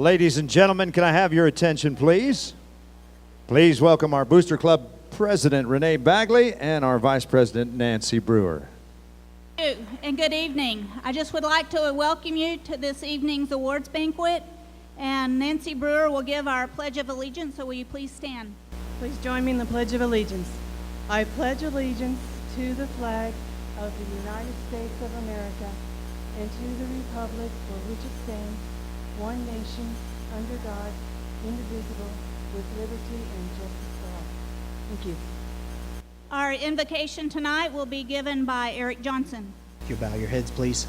Ladies and gentlemen, can I have your attention, please? Please welcome our Booster Club President, Renee Bagley, and our Vice President, Nancy Brewer. Thank you, and good evening. I just would like to welcome you to this evening's awards banquet, and Nancy Brewer will give our Pledge of Allegiance, so will you please stand? Please join me in the Pledge of Allegiance. I pledge allegiance to the flag of the United States of America and to the republic for which it stands, one nation, under God, indivisible, with liberty and justice for all. Thank you. Our invocation tonight will be given by Eric Johnson. If you bow your heads, please.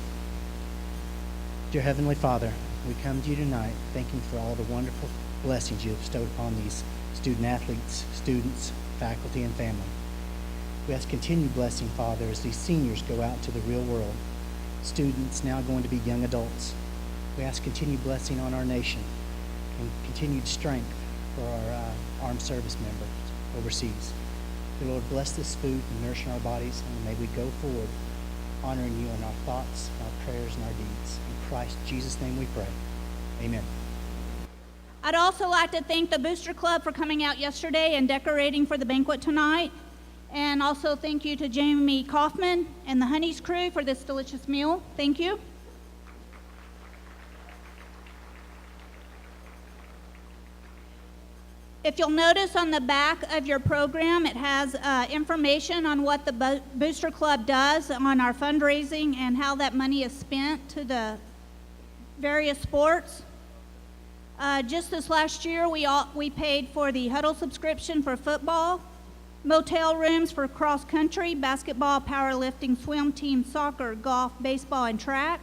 Dear Heavenly Father, we come to you tonight thanking for all the wonderful blessings you have bestowed upon these student-athletes, students, faculty, and family. We ask continued blessing, Father, as these seniors go out to the real world. Students now going to be young adults. We ask continued blessing on our nation and continued strength for our armed service members overseas. Dear Lord, bless this food and nourishing our bodies, and may we go forward honoring you in our thoughts, our prayers, and our deeds. In Christ Jesus' name we pray. Amen. I'd also like to thank the Booster Club for coming out yesterday and decorating for the banquet tonight. And also thank you to Jamie Kaufman and the Honeys crew for this delicious meal. Thank you. If you'll notice on the back of your program, it has information on what the Booster Club does on our fundraising and how that money is spent to the various sports. Just this last year, we paid for the huddle subscription for football, motel rooms for cross country, basketball, powerlifting, swim team, soccer, golf, baseball, and track.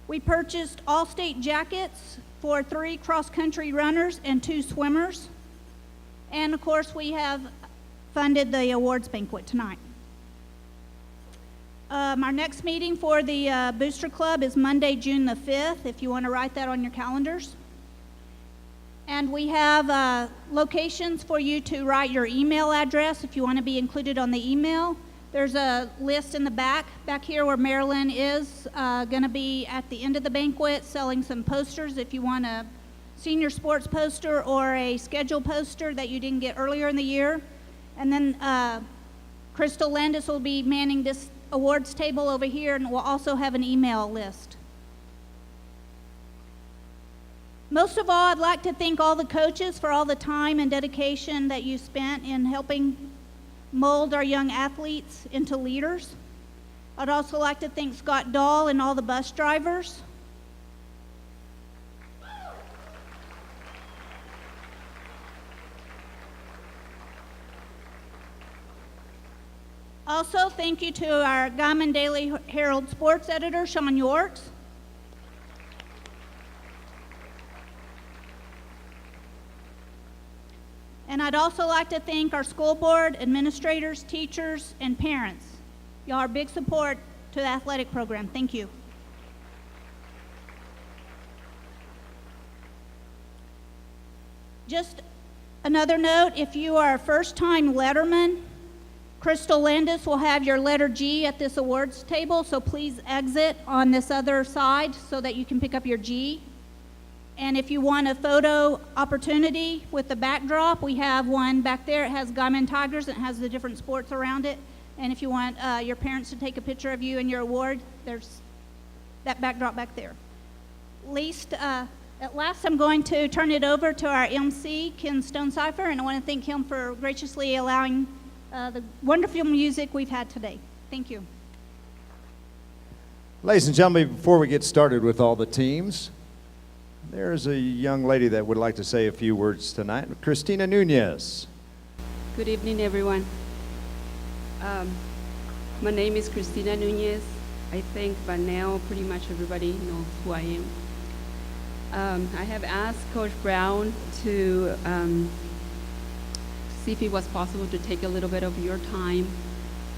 We purchased all-state jackets for 3 cross-country runners and 2 swimmers. And of course, we have funded the awards banquet tonight. Our next meeting for the Booster Club is Monday, June the 5th, if you want to write that on your calendars. And we have locations for you to write your email address if you want to be included on the email. There's a list in the back here where Marilyn is going to be at the end of the banquet selling some posters if you want a senior sports poster or a schedule poster that you didn't get earlier in the year. And then Crystal Landis will be manning this awards table over here, and we'll also have an email list. Most of all, I'd like to thank all the coaches for all the time and dedication that you spent in helping mold our young athletes into leaders. I'd also like to thank Scott Dahl and all the bus drivers. Also, thank you to our Guymon Daily Herald sports editor, Sean Yorks. And I'd also like to thank our school board, administrators, teachers, and parents. Y'all are big support to the athletic program. Thank you. Just another note, if you are a first-time letterman, Crystal Landis will have your letter G at this awards table, so please exit on this other side so that you can pick up your G. And if you want a photo opportunity with the backdrop, we have one back there. It has Guymon Tigers and it has the different sports around it. And if you want your parents to take a picture of you and your award, there's that backdrop back there. At last, I'm going to turn it over to our MC, Ken Stonecipher, and I want to thank him for graciously allowing the wonderful music we've had today. Thank you. Ladies and gentlemen, before we get started with all the teams, there's a young lady that would like to say a few words tonight, Christina Nunez. Good evening, everyone. My name is Christina Nunez. I think by now pretty much everybody knows who I am. I have asked Coach Brown to see if it was possible to take a little bit of your time.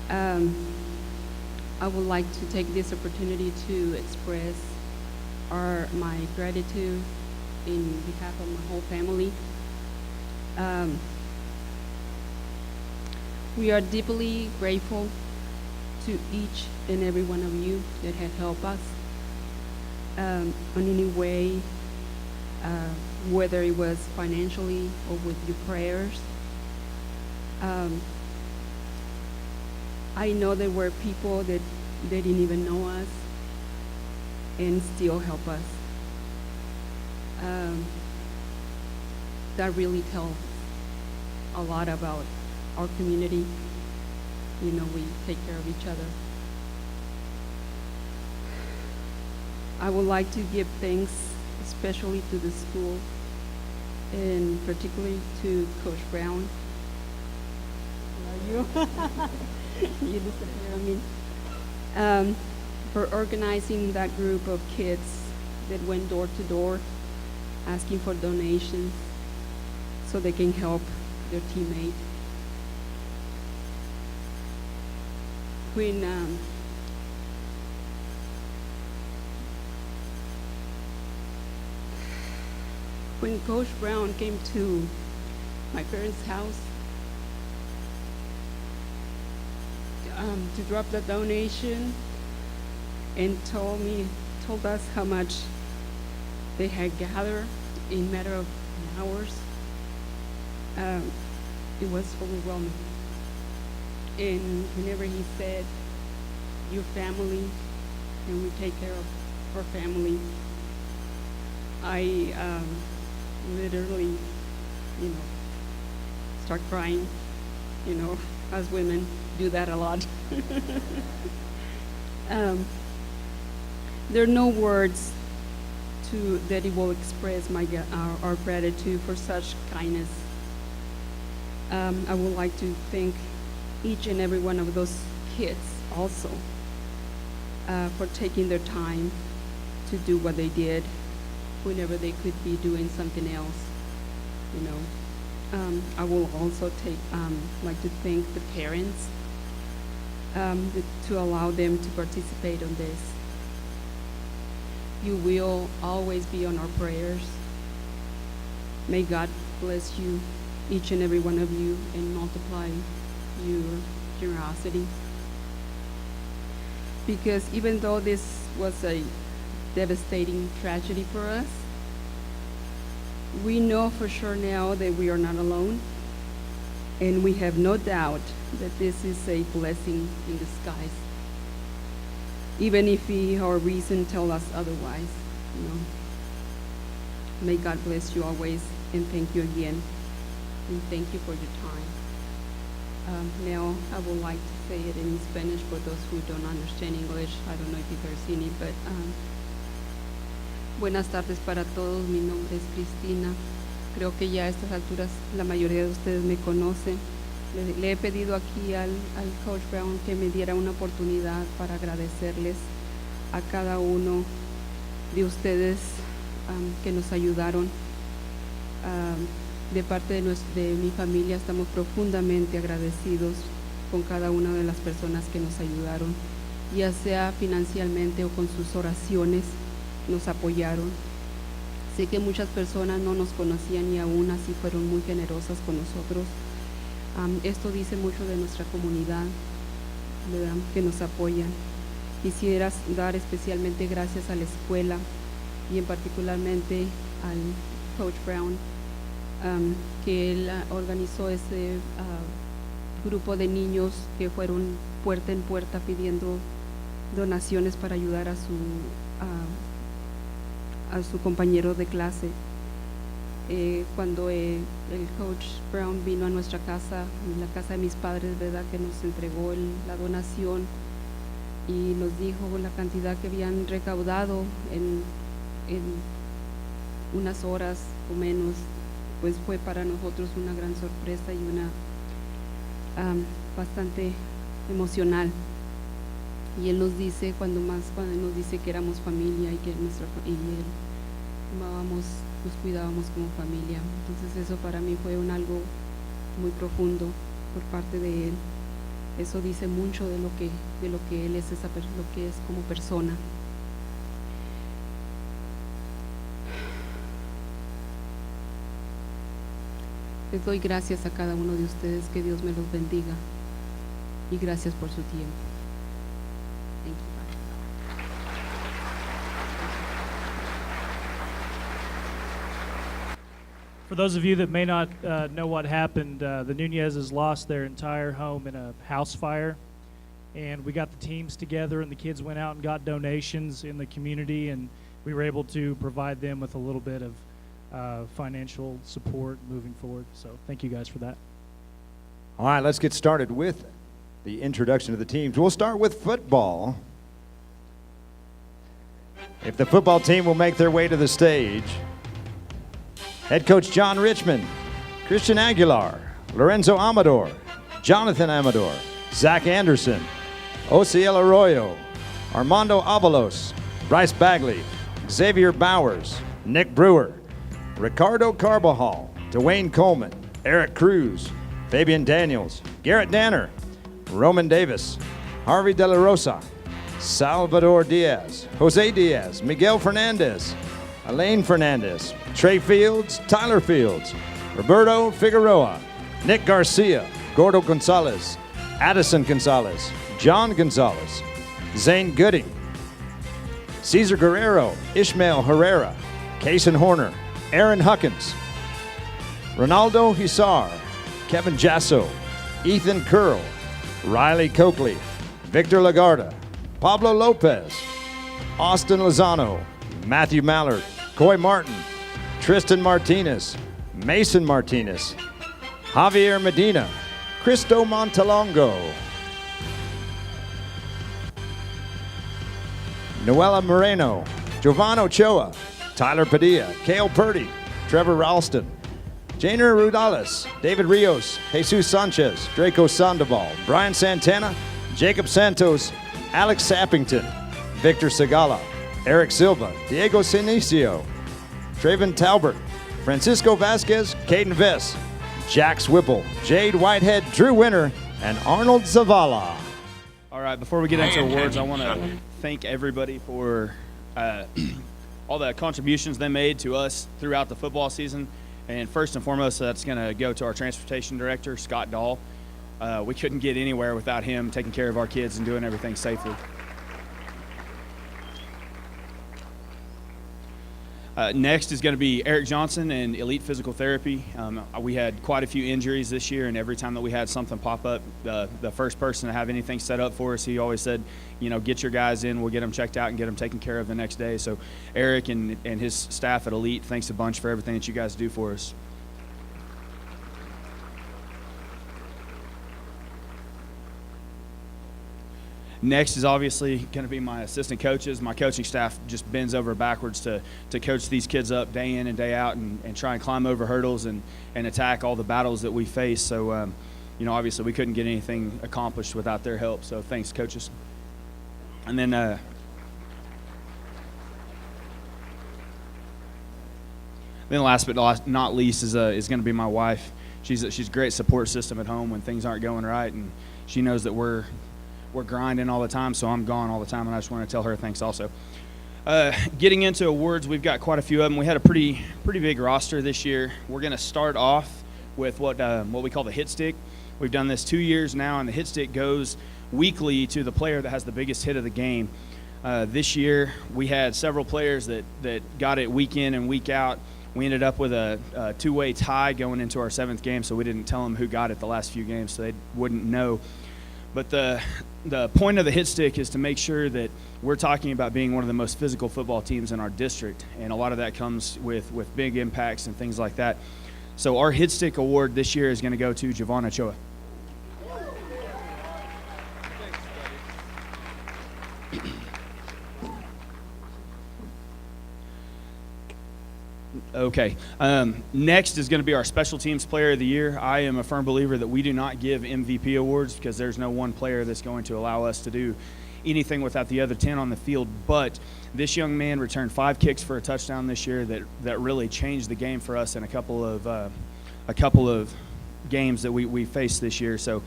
I would like to take this opportunity to express my gratitude in behalf of my whole family. We are deeply grateful to each and every one of you that have helped us in any way whether it was financially or with your prayers. I know there were people that they didn't even know us and still help us. That really tells a lot about our community. You know, we take care of each other. I would like to give thanks especially to the school and particularly to Coach Brown. Where are you? You disappear on me. For organizing that group of kids that went door to door asking for donations so they can help their teammate. When Coach Brown came to my parents' house to drop the donation and told us how much they had gathered in a matter of hours, it was overwhelming. And whenever he said, your family, and we take care of our family, I literally, start crying. Us women do that a lot. There are no words that it will express our gratitude for such kindness. I would like to thank each and every one of those kids also for taking their time to do what they did whenever they could be doing something else. I will also like to thank the parents to allow them to participate on this. You will always be on our prayers. May God bless you, each and every one of you, and multiply your generosity. Because even though this was a devastating tragedy for us, we know for sure now that we are not alone, and we have no doubt that this is a blessing in disguise. Even if our reason tell us otherwise, May God bless you always, and thank you again, and thank you for your time. Now, I would like to say it in Spanish for those who don't understand English. I don't know if you guys seen it, but buenas tardes para todos. Mi nombre es Cristina. Creo que ya a estas alturas la mayoría de ustedes me conocen. Le he pedido aquí al Coach Brown que me diera una oportunidad para agradecerles a cada uno de ustedes que nos ayudaron. De parte de mi familia estamos profundamente agradecidos con cada una de las personas que nos ayudaron, ya sea financieramente o con sus oraciones, nos apoyaron. Sé que muchas personas no nos conocían y aún así fueron muy generosas con nosotros. Esto dice mucho de nuestra comunidad, ¿verdad?, que nos apoyan. Quisiera dar especialmente gracias a la escuela y en particularmente al Coach Brown, que él organizó ese grupo de niños que fueron puerta en puerta pidiendo donaciones para ayudar a su compañero de clase. Cuando el Coach Brown vino a nuestra casa, en la casa de mis padres, ¿verdad?, que nos entregó la donación y nos dijo la cantidad que habían recaudado en unas horas o menos, pues fue para nosotros una gran sorpresa y una bastante emocional. Y él nos dice, cuando nos dice que éramos familia y que nos cuidábamos como familia. Entonces eso para mí fue algo muy profundo por parte de él. Eso dice mucho de lo que él es, lo que es como persona. Les doy gracias a cada uno de ustedes, que Dios me los bendiga, y gracias por su tiempo. Thank you. Bye. For those of you that may not know what happened, the Nunez's lost their entire home in a house fire. And we got the teams together, and the kids went out and got donations in the community, and we were able to provide them with a little bit of financial support moving forward. So thank you guys for that. All right, let's get started with the introduction of the teams. We'll start with football. If the football team will make their way to the stage, head coach John Richmond, Christian Aguilar, Lorenzo Amador, Jonathan Amador, Zach Anderson, Ociel Arroyo, Armando Avalos, Bryce Bagley, Xavier Bowers, Nick Brewer, Ricardo Carbajal, Dwayne Coleman, Eric Cruz, Fabian Daniels, Garrett Danner, Roman Davis, Harvey De La Rosa, Salvador Diaz, Jose Diaz, Miguel Fernandez, Elaine Fernandez, Trey Fields, Tyler Fields, Roberto Figueroa, Nick Garcia, Gordo Gonzalez, Addison Gonzalez, John Gonzalez, Zane Gooding, Cesar Guerrero, Ishmael Herrera, Kaysen Horner, Aaron Huckins, Ronaldo Hisar, Kevin Jasso, Ethan Curl, Riley Coakley, Victor Lagarda, Pablo Lopez, Austin Lozano, Matthew Mallard, Coy Martin, Tristan Martinez, Mason Martinez, Javier Medina, Cristo Montalongo, Noella Moreno, Jovan Ochoa, Tyler Padilla, Cale Purdy, Trevor Ralston, Janer Rudales, David Rios, Jesus Sanchez, Draco Sandoval, Brian Santana, Jacob Santos, Alex Sappington, Victor Segala, Eric Silva, Diego Sinicio, Traven Talbert, Francisco Vasquez, Caden Vess, Jax Whipple, Jade Whitehead, Drew Winter, and Arnold Zavala. All right, before we get into awards, I want to thank everybody for all the contributions they made to us throughout the football season. And first and foremost, that's going to go to our transportation director, Scott Dahl. We couldn't get anywhere without him taking care of our kids and doing everything safely. Next is going to be Eric Johnson and Elite Physical Therapy. We had quite a few injuries this year, and every time that we had something pop up, the first person to have anything set up for us, he always said, you know, get your guys in, we'll get them checked out and get them taken care of the next day. So Eric and his staff at Elite, thanks a bunch for everything that you guys do for us. Next is obviously going to be my assistant coaches. My coaching staff just bends over backwards to coach these kids up day in and day out and try and climb over hurdles and attack all the battles that we face. So, you know, obviously we couldn't get anything accomplished without their help. So thanks, coaches. And then last but not least is going to be my wife. She's a great support system at home when things aren't going right, and she knows that we're grinding all the time, so I'm gone all the time, and I just want to tell her thanks also. Getting into awards, we've got quite a few of them. We had a pretty big roster this year. We're going to start off with what we call the hit stick. We've done this 2 years now, and the hit stick goes weekly to the player that has the biggest hit of the game. This year, we had several players that got it week in and week out. We ended up with a two-way tie going into our 7th game, so we didn't tell them who got it the last few games, so they wouldn't know. But the point of the hit stick is to make sure that we're talking about being one of the most physical football teams in our district, and a lot of that comes with big impacts and things like that. So our hit stick award this year is going to go to Jovan Ochoa. Okay. Next is going to be our special teams player of the year. I am a firm believer that we do not give MVP awards because there's no one player that's going to allow us to do anything without the other 10 on the field. But this young man returned 5 kicks for a touchdown this year that really changed the game for us in a couple of games that we faced this year. So,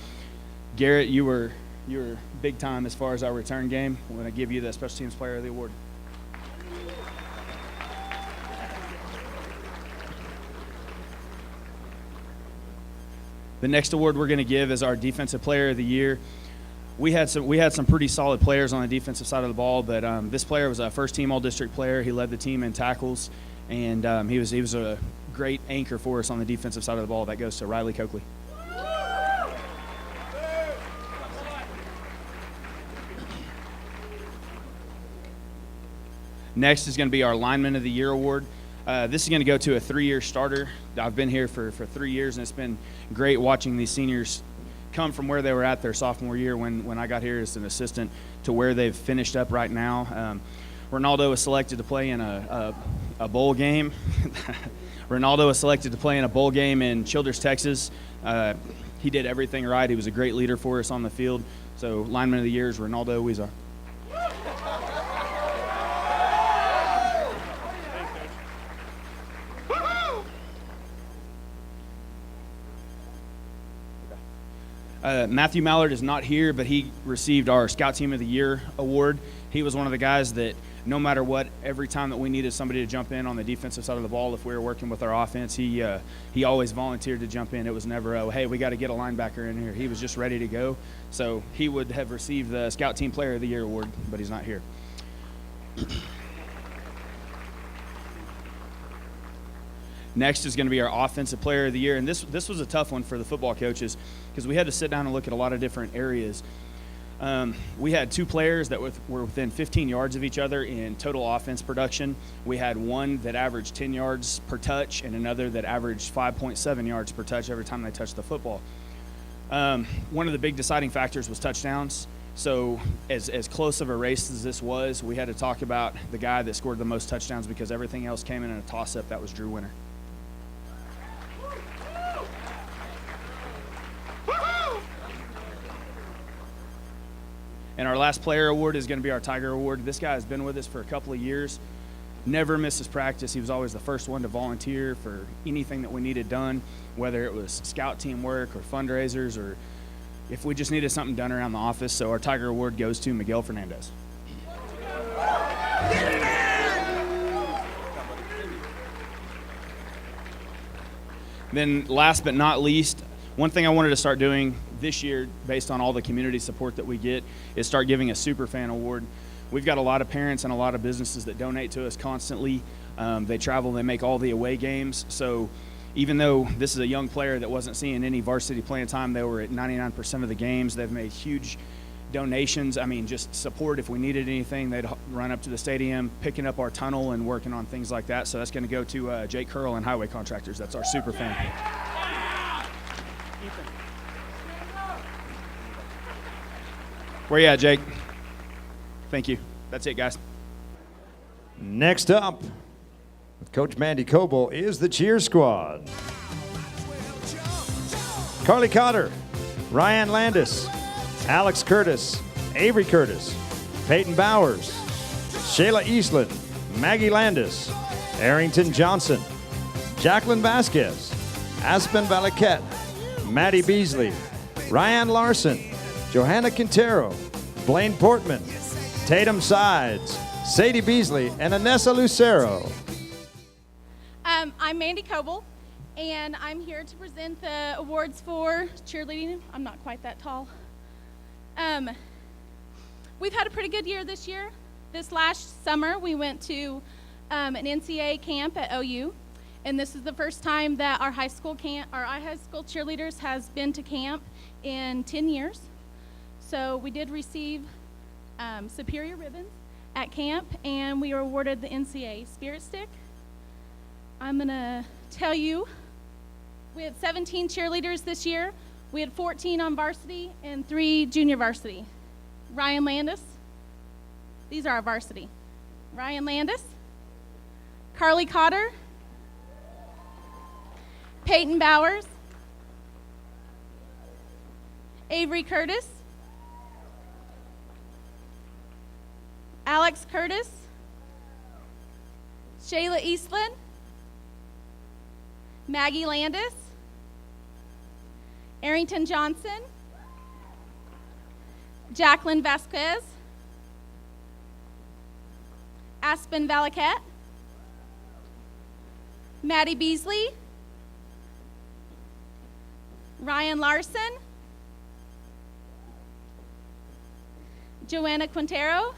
Garrett, you were big time as far as our return game. I'm going to give you the special teams player of the award. The next award we're going to give is our Defensive Player of the Year. We had some pretty solid players on the defensive side of the ball, but this player was a first-team All-District player. He led the team in tackles, and he was a great anchor for us on the defensive side of the ball. That goes to Riley Coakley. Next is going to be our Lineman of the Year award. This is going to go to a 3-year starter. I've been here for 3 years, and it's been great watching these seniors come from where they were at their sophomore year when I got here as an assistant to where they've finished up right now. Ronaldo was selected to play in a bowl game. Ronaldo was selected to play in a bowl game in Childers, Texas. He did everything right. He was a great leader for us on the field. So Lineman of the Year is Ronaldo Weezer. Matthew Mallard is not here, but he received our Scout Team of the Year award. He was one of the guys that no matter what, every time that we needed somebody to jump in on the defensive side of the ball, if we were working with our offense, he always volunteered to jump in. It was never, oh, hey, we got to get a linebacker in here. He was just ready to go. So he would have received the Scout Team Player of the Year award, but he's not here. Next is going to be our Offensive Player of the Year, and this was a tough one for the football coaches because we had to sit down and look at a lot of different areas. We had 2 players that were within 15 yards of each other in total offense production. We had one that averaged 10 yards per touch and another that averaged 5.7 yards per touch every time they touched the football. One of the big deciding factors was touchdowns. So as close of a race as this was, we had to talk about the guy that scored the most touchdowns because everything else came in a toss-up. That was Drew Winter. And our last player award is going to be our Tiger Award. This guy has been with us for a couple of years, never misses practice. He was always the first one to volunteer for anything that we needed done, whether it was scout team work or fundraisers or if we just needed something done around the office. So our Tiger Award goes to Miguel Fernandez. Then last but not least, one thing I wanted to start doing this year, based on all the community support that we get, is start giving a Superfan Award. We've got a lot of parents and a lot of businesses that donate to us constantly. They travel, they make all the away games. So even though this is a young player that wasn't seeing any varsity playing time, they were at 99% of the games. They've made huge donations. I mean, just support if we needed anything. They'd run up to the stadium, picking up our tunnel and working on things like that. So that's going to go to Jake Curl and Highway Contractors. That's our Superfan. Where you at, Jake? Thank you. That's it, guys. Next up, with Coach Mandy Coble, is the cheer squad. Carly Cotter, Ryan Landis, Alex Curtis, Avery Curtis, Peyton Bowers, Shayla Eastland, Maggie Landis, Arrington Johnson, Jacqueline Vasquez, Aspen Valaquette, Maddie Beasley, Ryan Larson, Johanna Quintero, Blaine Portman, Tatum Sides, Sadie Beasley, and Anessa Lucero. I'm Mandy Coble, and I'm here to present the awards for cheerleading. I'm not quite that tall. We've had a pretty good year this year. This last summer, we went to an NCAA camp at OU, and this is the first time that our high school cheerleaders has been to camp in 10 years. So we did receive superior ribbons at camp, and we were awarded the NCAA Spirit Stick. I'm going to tell you, we had 17 cheerleaders this year. We had 14 on varsity and 3 junior varsity. Ryan Landis, these are our varsity. Ryan Landis, Carly Cotter, Peyton Bowers, Avery Curtis, Alex Curtis, Shayla Eastland, Maggie Landis, Arrington Johnson, Jacqueline Vasquez, Aspen Valaquette, Maddie Beasley, Ryan Larson, Joanna Quintero,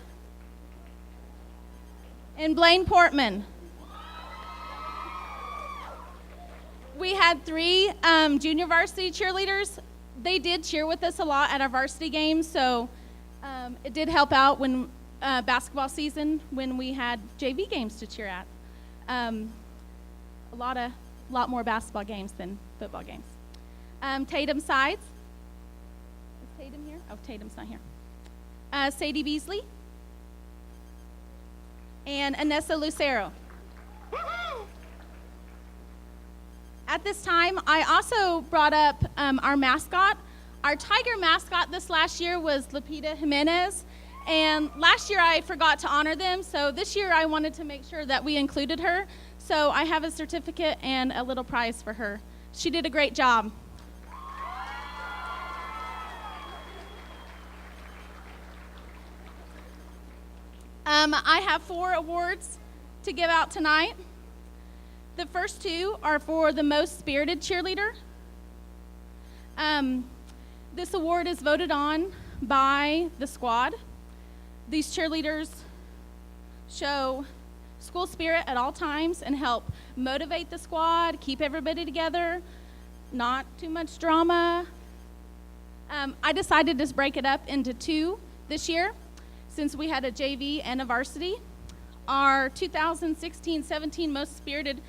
and Blaine Portman. We had 3 junior varsity cheerleaders. They did cheer with us a lot at our varsity games, so it did help out when basketball season when we had JV games to cheer at. A lot more basketball games than football games. Tatum Sides. Is Tatum here? Oh, Tatum's not here. Sadie Beasley. And Anessa Lucero. At this time, I also brought up our mascot. Our Tiger mascot this last year was Lupita Jimenez. And last year I forgot to honor them, so this year I wanted to make sure that we included her. So I have a certificate and a little prize for her. She did a great job. I have 4 awards to give out tonight. The first 2 are for the most spirited cheerleader. This award is voted on by the squad. These cheerleaders show school spirit at all times and help motivate the squad, keep everybody together, not too much drama. I decided to break it up into 2 this year since we had a JV and a varsity. Our 2016-17 most spirited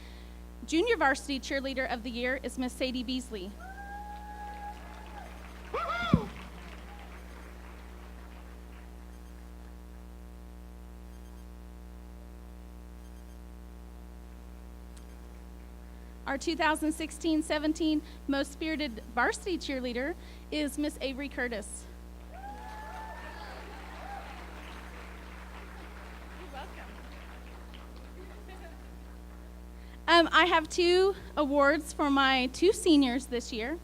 junior varsity cheerleader of the year is Miss Sadie Beasley. Our 2016-17 most spirited varsity cheerleader is Miss Avery Curtis. I have 2 awards for my 2 seniors this year.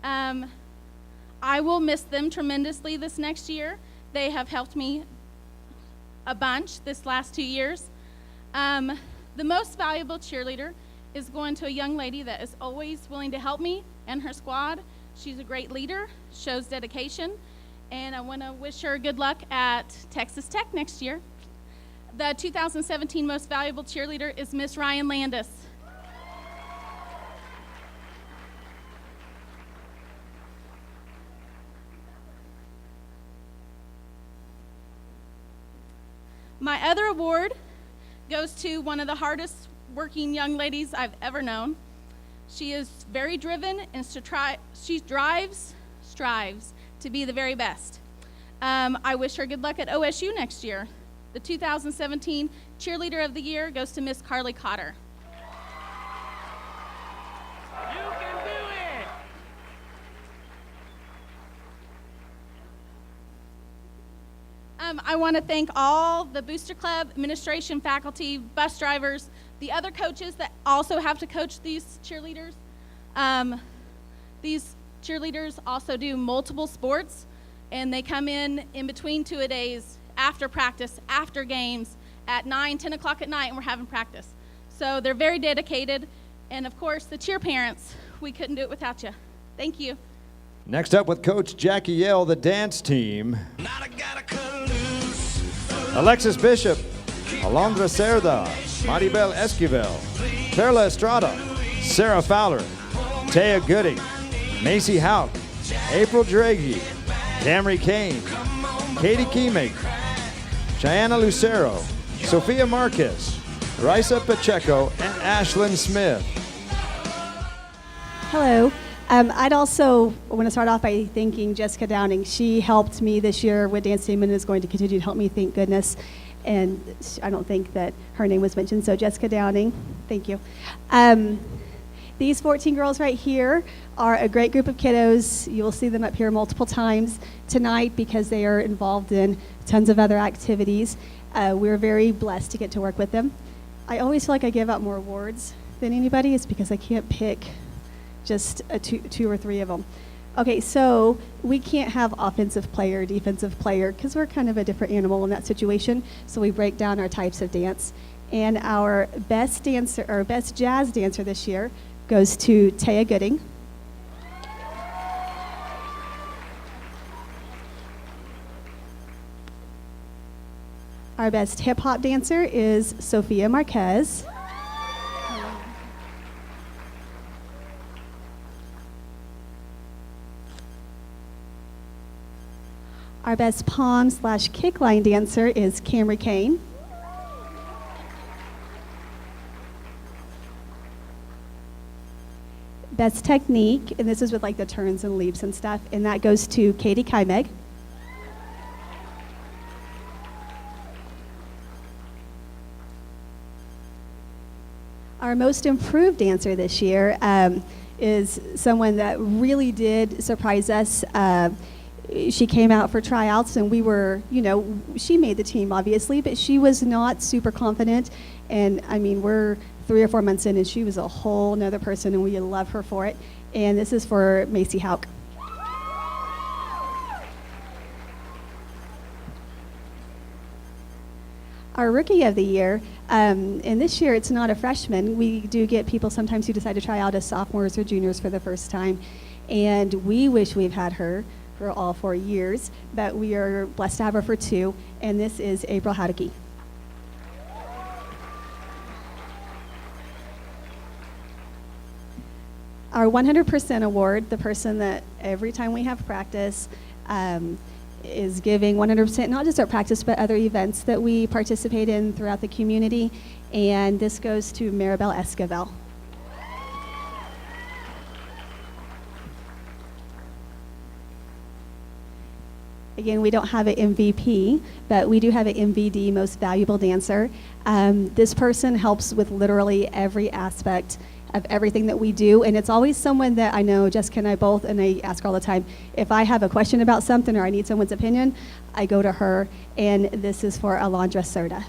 I will miss them tremendously this next year. They have helped me a bunch this last 2 years. The most valuable cheerleader is going to a young lady that is always willing to help me and her squad. She's a great leader, shows dedication, and I want to wish her good luck at Texas Tech next year. The 2017 most valuable cheerleader is Miss Ryan Landis. My other award goes to one of the hardest working young ladies I've ever known. She is very driven and she strives to be the very best. I wish her good luck at OSU next year. The 2017 Cheerleader of the Year goes to Miss Carly Cotter. You can do it! I want to thank all the Booster Club, administration, faculty, bus drivers, the other coaches that also have to coach these cheerleaders. These cheerleaders also do multiple sports, and they come in between 2-a-days, after practice, after games, at 9, 10 o'clock at night, and we're having practice. So they're very dedicated. And of course, the cheer parents, we couldn't do it without you. Thank you. Next up with Coach Jackie Yell, the dance team. Alexis Bishop, Alondra Cerda, Maribel Esquivel, Perla Estrada, Sarah Fowler, Taya Gooding, Macy Hauk, April Draghi, Camry Kane, Katie Keymaker, Cheyenne Lucero, Sophia Marquez, Raisa Pacheco, and Ashlyn Smith. Hello. I'd also want to start off by thanking Jessica Downing. She helped me this year with dance team and is going to continue to help me, thank goodness. And I don't think that her name was mentioned, so Jessica Downing, thank you. These 14 girls right here are a great group of kiddos. You will see them up here multiple times tonight because they are involved in tons of other activities. We're very blessed to get to work with them. I always feel like I give out more awards than anybody. It's because I can't pick just two or three of them. Okay, so we can't have offensive player, defensive player, because we're kind of a different animal in that situation. So we break down our types of dance. And our best dancer, or best jazz dancer this year goes to Taya Gooding. Our best hip hop dancer is Sophia Marquez. Our best pom/kickline dancer is Camry Kane. Best technique, and this is with like the turns and leaps and stuff, and that goes to Katie Kymeg. Our most improved dancer this year is someone that really did surprise us. She came out for tryouts, and we were, she made the team, obviously, but she was not super confident. And I mean, we're 3 or 4 months in, and she was a whole nother person, and we love her for it. And this is for Macy Hauk. Our Rookie of the Year, and this year it's not a freshman. We do get people sometimes who decide to try out as sophomores or juniors for the first time. And we wish we've had her for all 4 years, but we are blessed to have her for 2, and this is April Hadeke. Our 100% award, the person that every time we have practice is giving 100%, not just our practice, but other events that we participate in throughout the community, and this goes to Maribel Esquivel. Again, we don't have an MVP, but we do have an MVD, Most Valuable Dancer. This person helps with literally every aspect of everything that we do, and it's always someone that I know Jessica and I both, and I ask her all the time, if I have a question about something or I need someone's opinion, I go to her, and this is for Alondra Serta.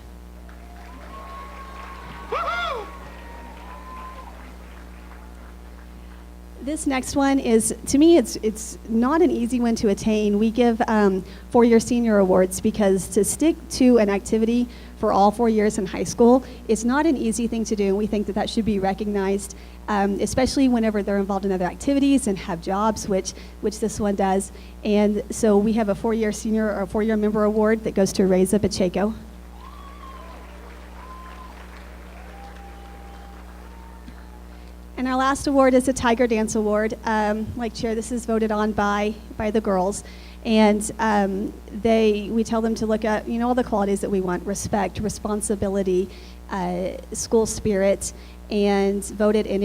This next one is, to me, it's not an easy one to attain. We give 4-year senior awards because to stick to an activity for all 4 years in high school, it's not an easy thing to do, and we think that that should be recognized, especially whenever they're involved in other activities and have jobs, which this one does. And so we have a 4-year senior or 4-year member award that goes to Reza Pacheco. And our last award is the Tiger Dance Award. Like Chair, this is voted on by the girls. And we tell them to look at, all the qualities that we want: respect, responsibility, school spirit, and voted, and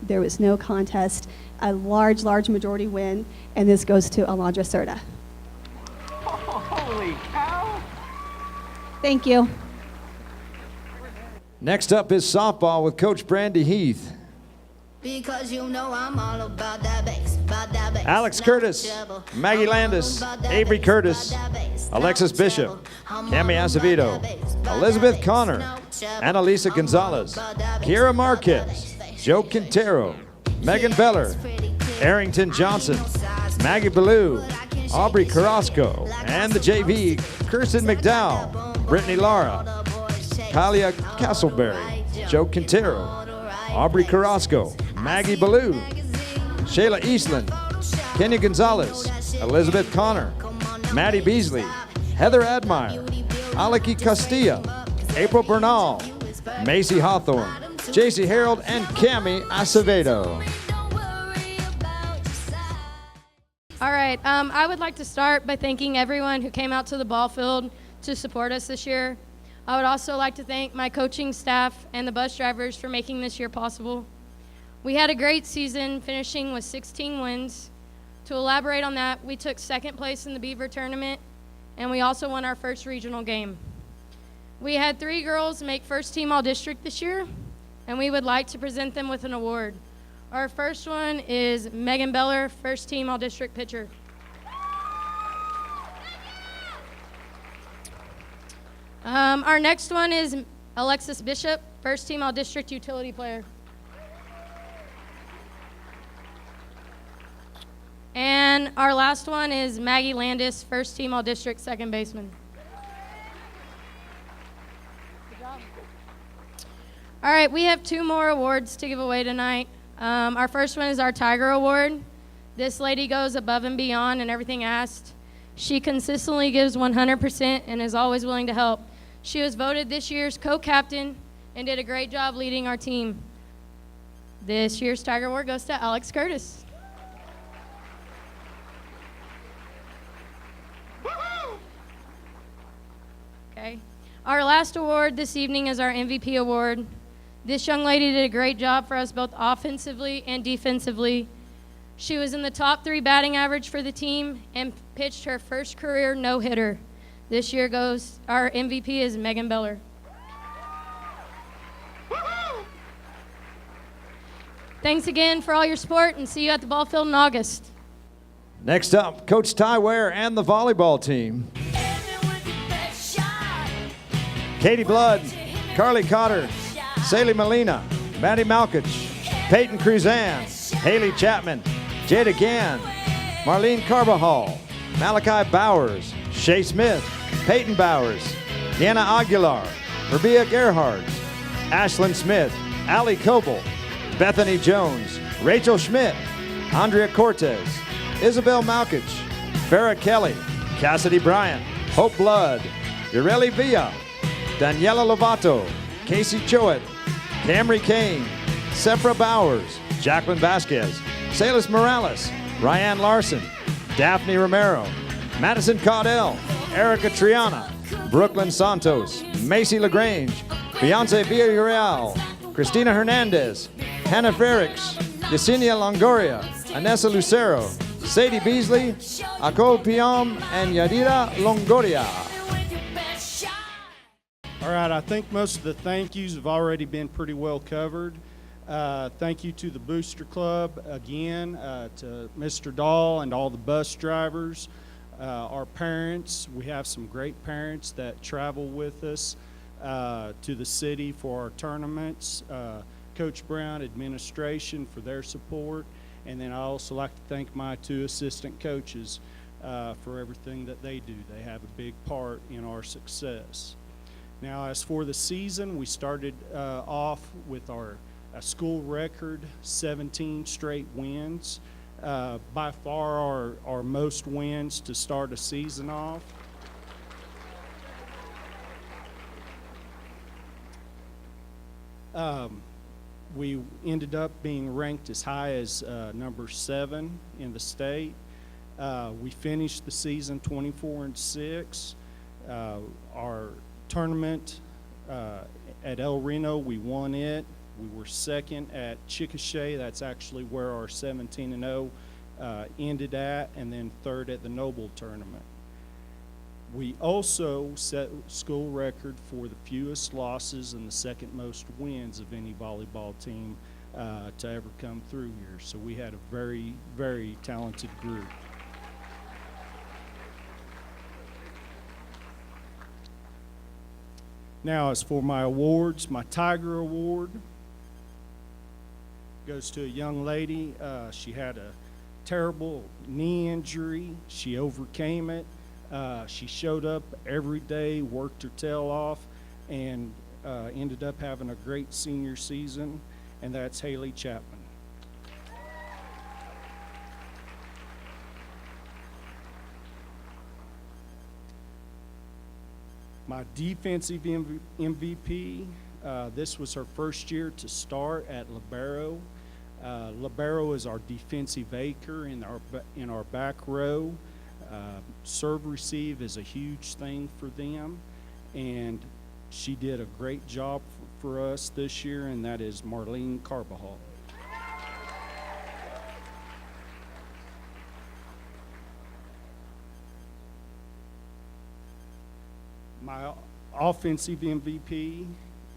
there was no contest, a large majority win, and this goes to Alondra Serta. Holy cow! Thank you. Next up is softball with Coach Brandy Heath. Because I'm all about that bass, Alex Curtis, Maggie Landis, Avery Curtis, Alexis Bishop, Cami Acevedo, Elizabeth Connor, Annalisa Gonzalez, Kiera Marquez, Joe Quintero, Megan Beller, Arrington Johnson, Maggie Ballou, Aubrey Carrasco, and the JV, Kirsten McDowell, Brittany Lara, Kalia Castleberry, Joe Quintero, Aubrey Carrasco, Maggie Ballou, Shayla Eastland, Kenya Gonzalez, Elizabeth Connor, Maddie Beasley, Heather Admire, Aleki Castilla, April Bernal, Macy Hawthorne, JC Harold, and Cami Acevedo. All right, I would like to start by thanking everyone who came out to the ball field to support us this year. I would also like to thank my coaching staff and the bus drivers for making this year possible. We had a great season, finishing with 16 wins. To elaborate on that, we took second place in the Beaver tournament, and we also won our first regional game. We had 3 girls make first team all-district this year, and we would like to present them with an award. Our first one is Megan Beller, first team all-district pitcher. Our next one is Alexis Bishop, first team all-district utility player. And our last one is Maggie Landis, first team all-district second baseman. Good job. All right, we have 2 more awards to give away tonight. Our first one is our Tiger Award. This lady goes above and beyond in everything asked. She consistently gives 100% and is always willing to help. She was voted this year's co-captain and did a great job leading our team. This year's Tiger Award goes to Alex Curtis. Our last award this evening is our MVP award. This young lady did a great job for us both offensively and defensively. She was in the top 3 batting average for the team and pitched her first career no-hitter. This year goes, our MVP is Megan Beller. Thanks again for all your support, and see you at the ball field in August. Next up, Coach Ty Ware and the volleyball team. Katie Blood, Carly Cotter, Saley Molina, Maddie Malkich, Peyton Cruzan, Haley Chapman, Jada Gann, Marlene Carbajal, Malachi Bowers, Shay Smith, Peyton Bowers, Deanna Aguilar, Rabia Gerhard, Ashlyn Smith, Allie Coble, Bethany Jones, Rachel Schmidt, Andrea Cortez, Isabel Malkich, Farrah Kelly, Cassidy Bryant, Hope Blood, Ureli Villa, Daniela Lovato, Casey Choate, Camry Kane, Sephra Bowers, Jacqueline Vasquez, Salis Morales, Ryan Larson, Daphne Romero, Madison Caudell, Erica Triana, Brooklyn Santos, Macy LaGrange, Beyonce Villarreal, Christina Hernandez, Hannah Frericks, Yesenia Longoria, Anessa Lucero, Sadie Beasley, Akol Piam, and Yadira Longoria. All right, I think most of the thank yous have already been pretty well covered. Thank you to the Booster Club again, to Mr. Dahl and all the bus drivers, our parents. We have some great parents that travel with us to the city for our tournaments. Coach Brown, administration for their support. And then I also like to thank my 2 assistant coaches for everything that they do. They have a big part in our success. Now, as for the season, we started off with our school record, 17 straight wins. By far our most wins to start a season off. We ended up being ranked as high as number 7 in the state. We finished the season 24-6. Our tournament at El Reno, we won it. We were second at Chickasha. That's actually where our 17-0 ended at, and then third at the Noble tournament. We also set school record for the fewest losses and the second most wins of any volleyball team to ever come through here. So we had a very, very talented group. Now, as for my awards, my Tiger Award goes to a young lady. She had a terrible knee injury. She overcame it. She showed up every day, worked her tail off, and ended up having a great senior season, and that's Haley Chapman. My defensive MVP, this was her first year to start at Libero. Libero is our defensive anchor in our back row. Serve receive is a huge thing for them, and she did a great job for us this year, and that is Marlene Carbajal. My offensive MVP,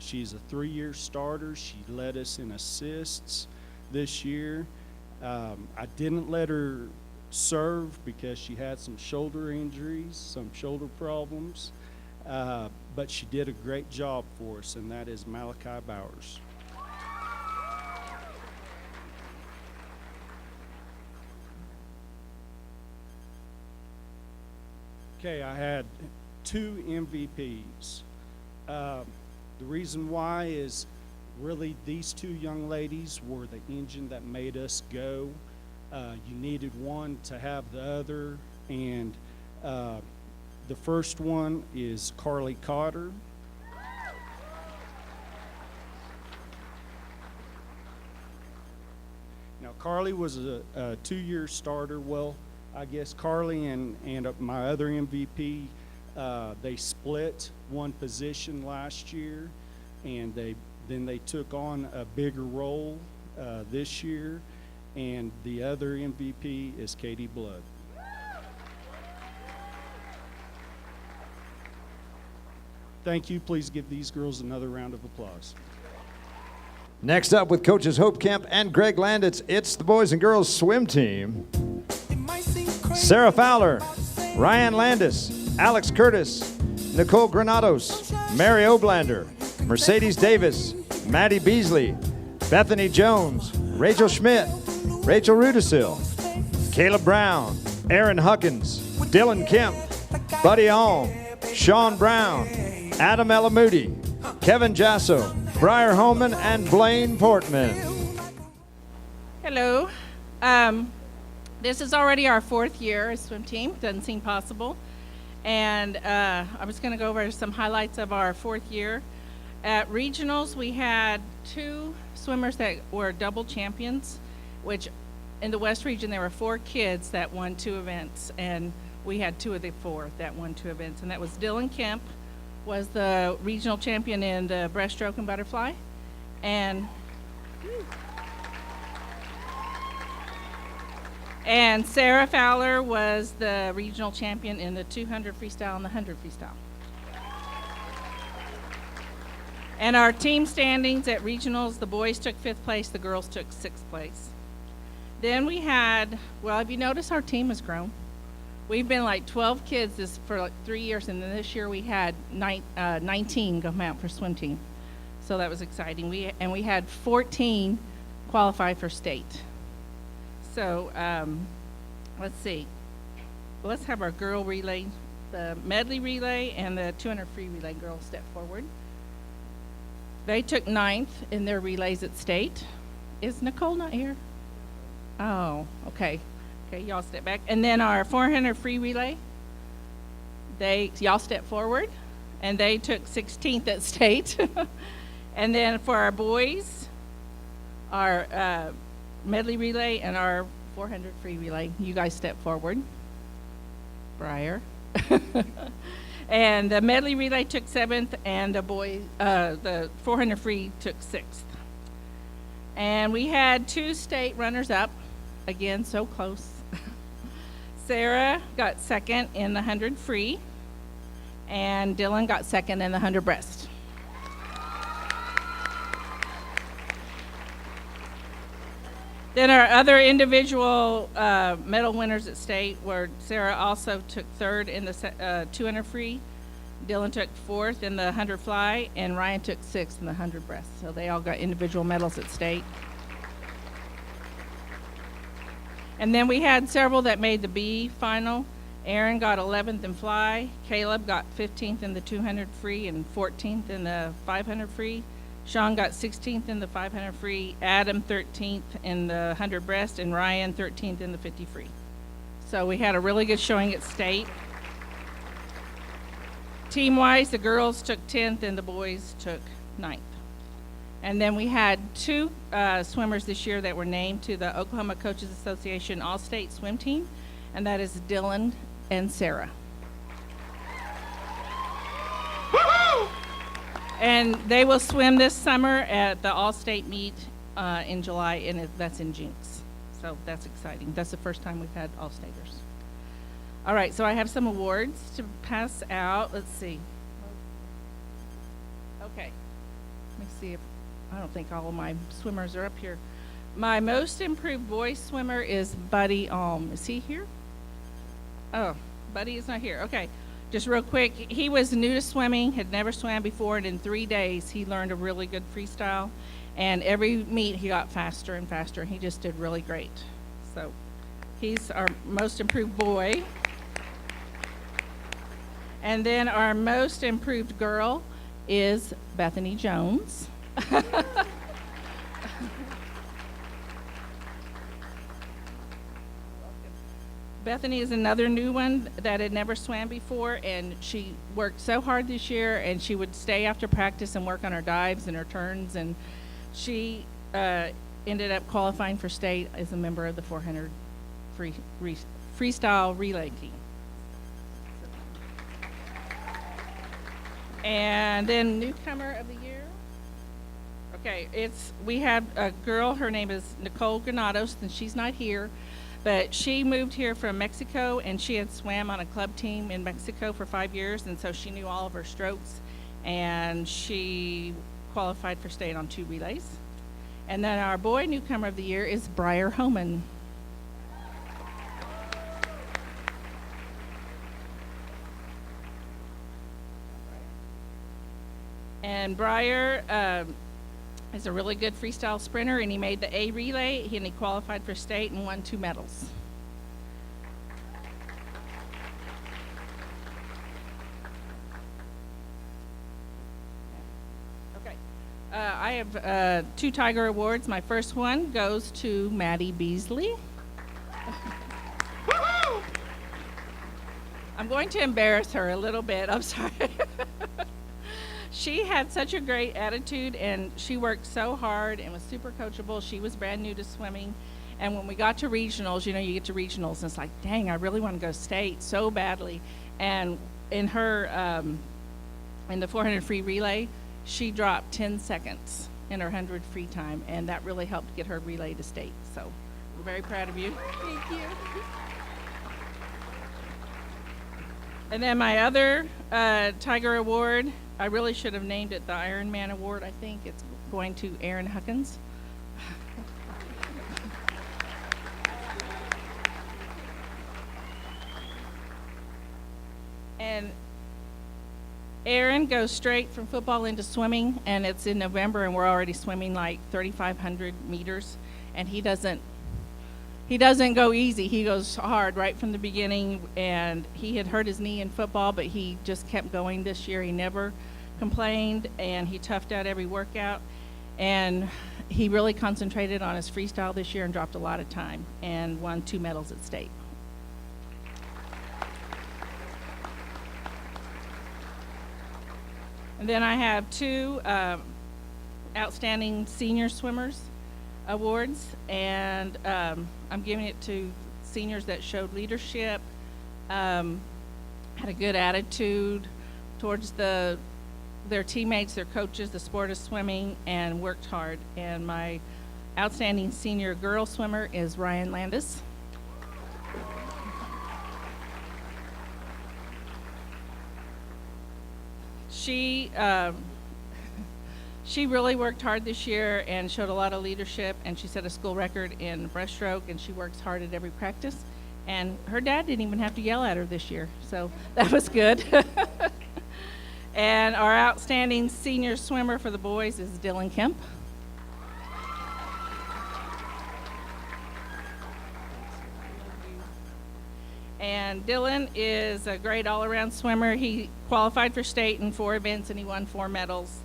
she's a 3-year starter. She led us in assists this year. I didn't let her serve because she had some shoulder injuries, some shoulder problems, but she did a great job for us, and that is Malachi Bowers. Okay, I had 2 MVPs. The reason why is really these 2 young ladies were the engine that made us go. You needed one to have the other, and the first one is Carly Cotter. Now, Carly was a 2-year starter. Well, I guess Carly and my other MVP They split one position last year, and then they took on a bigger role this year, and the other MVP is Katie Blood. Thank you. Please give these girls another round of applause. Next up with coaches Hope Kemp and Greg Landitz, it's the boys and girls swim team. Sarah Fowler, Ryan Landis, Alex Curtis, Nicole Granados, Mary Oblander, Mercedes Davis, Maddie Beasley, Bethany Jones, Rachel Schmidt, Rachel Rudisil, Caleb Brown, Aaron Huckins, Dylan Kemp, Buddy Alm, Sean Brown, Adam Elamoody, Kevin Jasso, Briar Holman, and Blaine Portman. Hello. This is already our 4th year as swim team. Doesn't seem possible. And I'm just going to go over some highlights of our 4th year. At regionals, we had 2 swimmers that were double champions, which in the West region, there were 4 kids that won 2 events. And we had 2 of the 4 that won 2 events. And that was Dylan Kemp, was the regional champion in the breaststroke and butterfly. And Sarah Fowler was the regional champion in the 200 freestyle and the 100 freestyle. And our team standings at regionals, the boys took 5th place, the girls took 6th place. Then we had, well, if you notice, our team has grown. We've been like 12 kids for like 3 years, and then this year we had 19 come out for swim team. So that was exciting. We had 14 qualify for state. So let's see. Let's have our girl relay, the medley relay and the 200 free relay girls step forward. They took 9th in their relays at state. Is Nicole not here? Oh, okay. Okay, y'all step back. And then our 400 free relay, y'all step forward, and they took 16th at state. And then for our boys, our medley relay and our 400 free relay, you guys step forward. Briar. And the medley relay took 7th, and the 400 free took 6th. And we had 2 state runners up. Again, so close. Sarah got 2nd in the 100 free, and Dylan got 2nd in the 100 breast. Then our other individual medal winners at state were Sarah also took 3rd in the 200 free, Dylan took 4th in the 100 fly, and Ryan took 6th in the 100 breast. So they all got individual medals at state. And then we had several that made the B final. Aaron got 11th in fly. Caleb got 15th in the 200 free and 14th in the 500 free. Sean got 16th in the 500 free. Adam 13th in the 100 breast, and Ryan 13th in the 50 free. So we had a really good showing at state. Team-wise, the girls took 10th and the boys took 9th. And then we had 2 swimmers this year that were named to the Oklahoma Coaches Association All-State Swim Team, and that is Dylan and Sarah. And they will swim this summer at the All-State meet in July, and that's in Jinx. So that's exciting. That's the first time we've had All-Staters. All right, so I have some awards to pass out. Let's see. Okay. Let me see if I don't think all of my swimmers are up here. My most improved boy swimmer is Buddy Alm. Is he here? Oh, Buddy is not here. Okay, just real quick. He was new to swimming, had never swam before, and in 3 days he learned a really good freestyle. And every meet he got faster and faster, and he just did really great. So he's our most improved boy. And then our most improved girl is Bethany Jones. Bethany is another new one that had never swam before, and she worked so hard this year, and she would stay after practice and work on her dives and her turns, and she ended up qualifying for state as a member of the 400 freestyle relay team. And then newcomer of the year. Okay, we have a girl, her name is Nicole Granados, and she's not here, but she moved here from Mexico, and she had swam on a club team in Mexico for 5 years, and so she knew all of her strokes, and she qualified for state on 2 relays. And then our boy newcomer of the year is Briar Homan. And Briar is a really good freestyle sprinter, and he made the A relay, and he qualified for state and won 2 medals. Okay, I have 2 Tiger Awards. My first one goes to Maddie Beasley. I'm going to embarrass her a little bit, I'm sorry. She had such a great attitude, and she worked so hard and was super coachable. She was brand new to swimming, and when we got to regionals, you get to regionals, and it's like, dang, I really want to go state so badly. And in her, in the 400 free relay, she dropped 10 seconds in her 100 free time, and that really helped get her relay to state. So we're very proud of you. Thank you. And then my other Tiger Award, I really should have named it the Ironman Award. I think it's going to Aaron Huckins. And Aaron goes straight from football into swimming, and it's in November, and we're already swimming like 3,500 meters, and he doesn't go easy. He goes hard right from the beginning, and he had hurt his knee in football, but he just kept going this year. He never complained, and he toughed out every workout, and he really concentrated on his freestyle this year and dropped a lot of time and won 2 medals at state. And then I have 2 outstanding senior swimmers awards, and I'm giving it to seniors that showed leadership, had a good attitude towards their teammates, their coaches, the sport of swimming, and worked hard. And my outstanding senior girl swimmer is Ryan Landis. She really worked hard this year and showed a lot of leadership, and she set a school record in breaststroke, and she works hard at every practice. And her dad didn't even have to yell at her this year, so that was good. And our outstanding senior swimmer for the boys is Dylan Kemp. And Dylan is a great all-around swimmer. He qualified for state in 4 events, and he won 4 medals.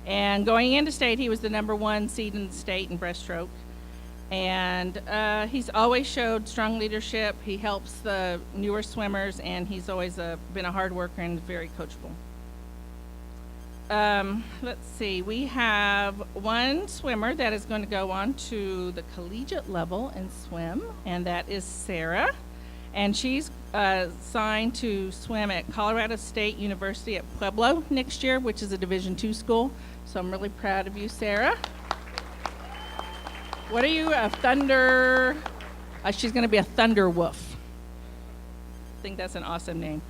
And going into state, he was the #1 seed in the state in breaststroke. And he's always showed strong leadership. He helps the newer swimmers, and he's always been a hard worker and very coachable. Let's see, we have 1 swimmer that is going to go on to the collegiate level and swim, and that is Sarah. And she's signed to swim at Colorado State University at Pueblo next year, which is a Division II school. So I'm really proud of you, Sarah. What are you, a thunder? She's going to be a thunder wolf. I think that's an awesome name.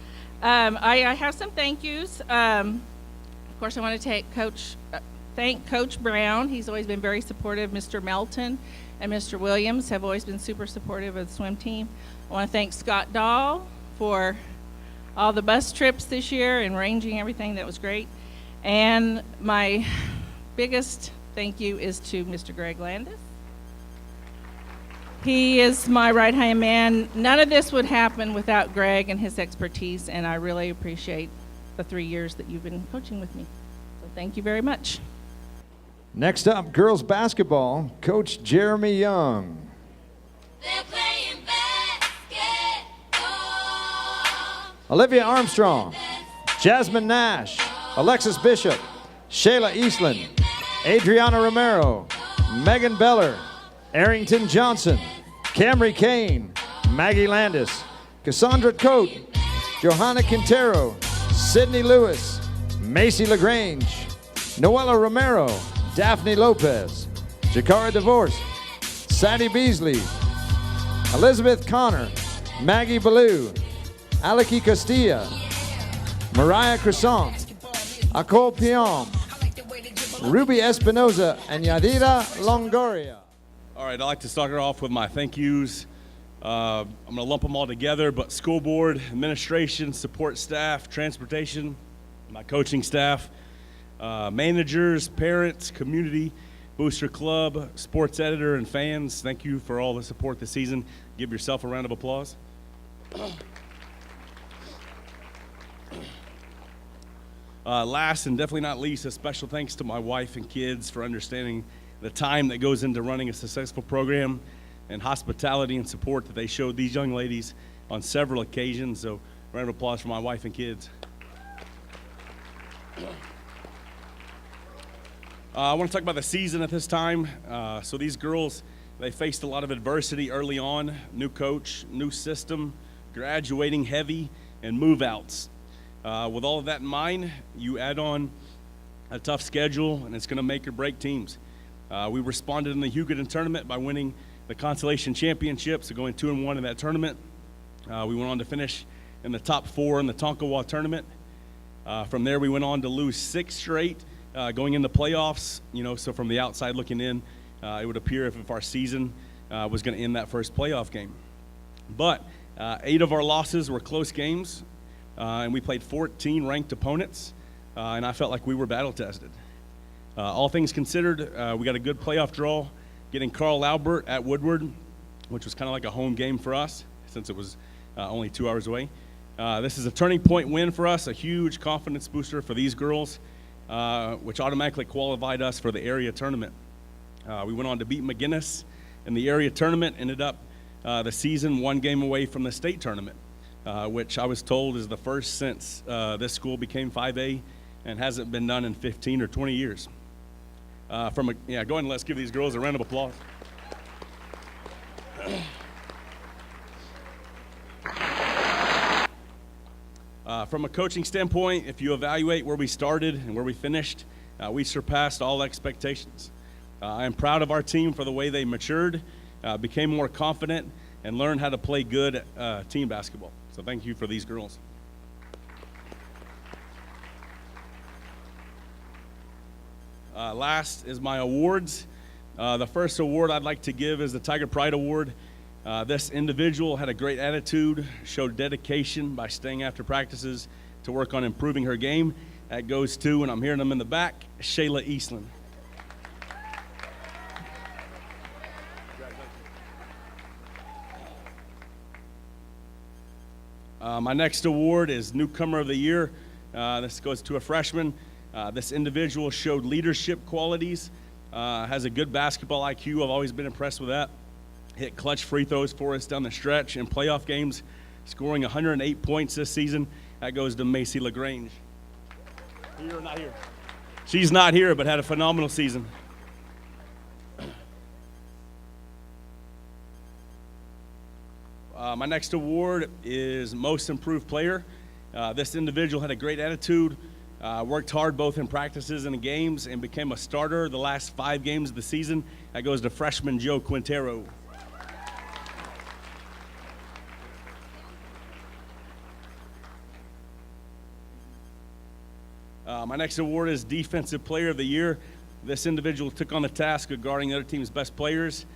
I have some thank yous. Of course, I want to thank Coach Brown. He's always been very supportive. Mr. Melton and Mr. Williams have always been super supportive of the swim team. I want to thank Scott Dahl for all the bus trips this year and arranging everything. That was great. And my biggest thank you is to Mr. Greg Landis. He is my right-hand man. None of this would happen without Greg and his expertise, and I really appreciate the 3 years that you've been coaching with me. So thank you very much. Next up, girls basketball, Coach Jeremy Young. They're playing basketball. Olivia Armstrong, Jasmine Nash, Alexis Bishop, Shayla Eastland, Adriana Romero, Megan Beller, Arrington Johnson, Camry Kane, Maggie Landis, Cassandra Coate, Johanna Quintero, Sydney Lewis, Macy LaGrange, Noella Romero, Daphne Lopez, Jakara DeVorce, Sadie Beasley, Elizabeth Connor, Maggie Ballou, Aleki Castilla, Mariah Crescent, Akol Pion, Ruby Espinoza, and Yadira Longoria. All right, I'd like to start it off with my thank yous. I'm going to lump them all together, but school board, administration, support staff, transportation, my coaching staff, managers, parents, community, Booster Club, sports editor, and fans, thank you for all the support this season. Give yourself a round of applause. Last and definitely not least, a special thanks to my wife and kids for understanding the time that goes into running a successful program and hospitality and support that they showed these young ladies on several occasions. So, round of applause for my wife and kids. I want to talk about the season at this time. So these girls, they faced a lot of adversity early on. New coach, new system, graduating heavy, and move-outs. With all of that in mind, you add on a tough schedule, and it's going to make or break teams. We responded in the Hugoton tournament by winning the consolation championship, so going 2-1 in that tournament. We went on to finish in the top 4 in the Tonkawa tournament. From there, we went on to lose 6 straight, going into playoffs. You know, so from the outside looking in, it would appear if our season was going to end that first playoff game. But 8 of our losses were close games, and we played 14 ranked opponents, and I felt like we were battle-tested. All things considered, we got a good playoff draw, getting Carl Albert at Woodward, which was kind of like a home game for us since it was only 2 hours away. This is a turning point win for us, a huge confidence booster for these girls, which automatically qualified us for the area tournament. We went on to beat McGinnis in the area tournament, ended up the season 1 game away from the state tournament, which I was told is the first since this school became 5A and hasn't been done in 15 or 20 years. Go ahead and let's give these girls a round of applause. From a coaching standpoint, if you evaluate where we started and where we finished, we surpassed all expectations. I am proud of our team for the way they matured, became more confident, and learned how to play good team basketball. So thank you for these girls. Last is my awards. The first award I'd like to give is the Tiger Pride Award. This individual had a great attitude, showed dedication by staying after practices to work on improving her game. That goes to, and I'm hearing them in the back, Shayla Eastland. My next award is Newcomer of the Year. This goes to a freshman. This individual showed leadership qualities, has a good basketball IQ. I've always been impressed with that. Hit clutch free throws for us down the stretch in playoff games, scoring 108 points this season. That goes to Macy LaGrange. Here or not here? She's not here, but had a phenomenal season. My next award is Most Improved Player. This individual had a great attitude, worked hard both in practices and in games, and became a starter the last 5 games of the season. That goes to freshman Joe Quintero. My next award is Defensive Player of the Year. This individual took on the task of guarding the other team's best players,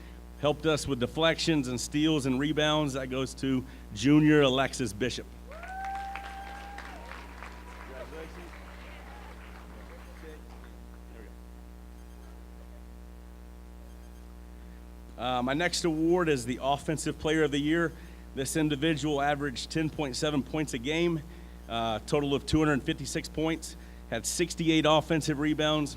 helped us with deflections and steals and rebounds. That goes to junior Alexis Bishop. My next award is the Offensive Player of the Year. This individual averaged 10.7 points a game, total of 256 points, had 68 offensive rebounds,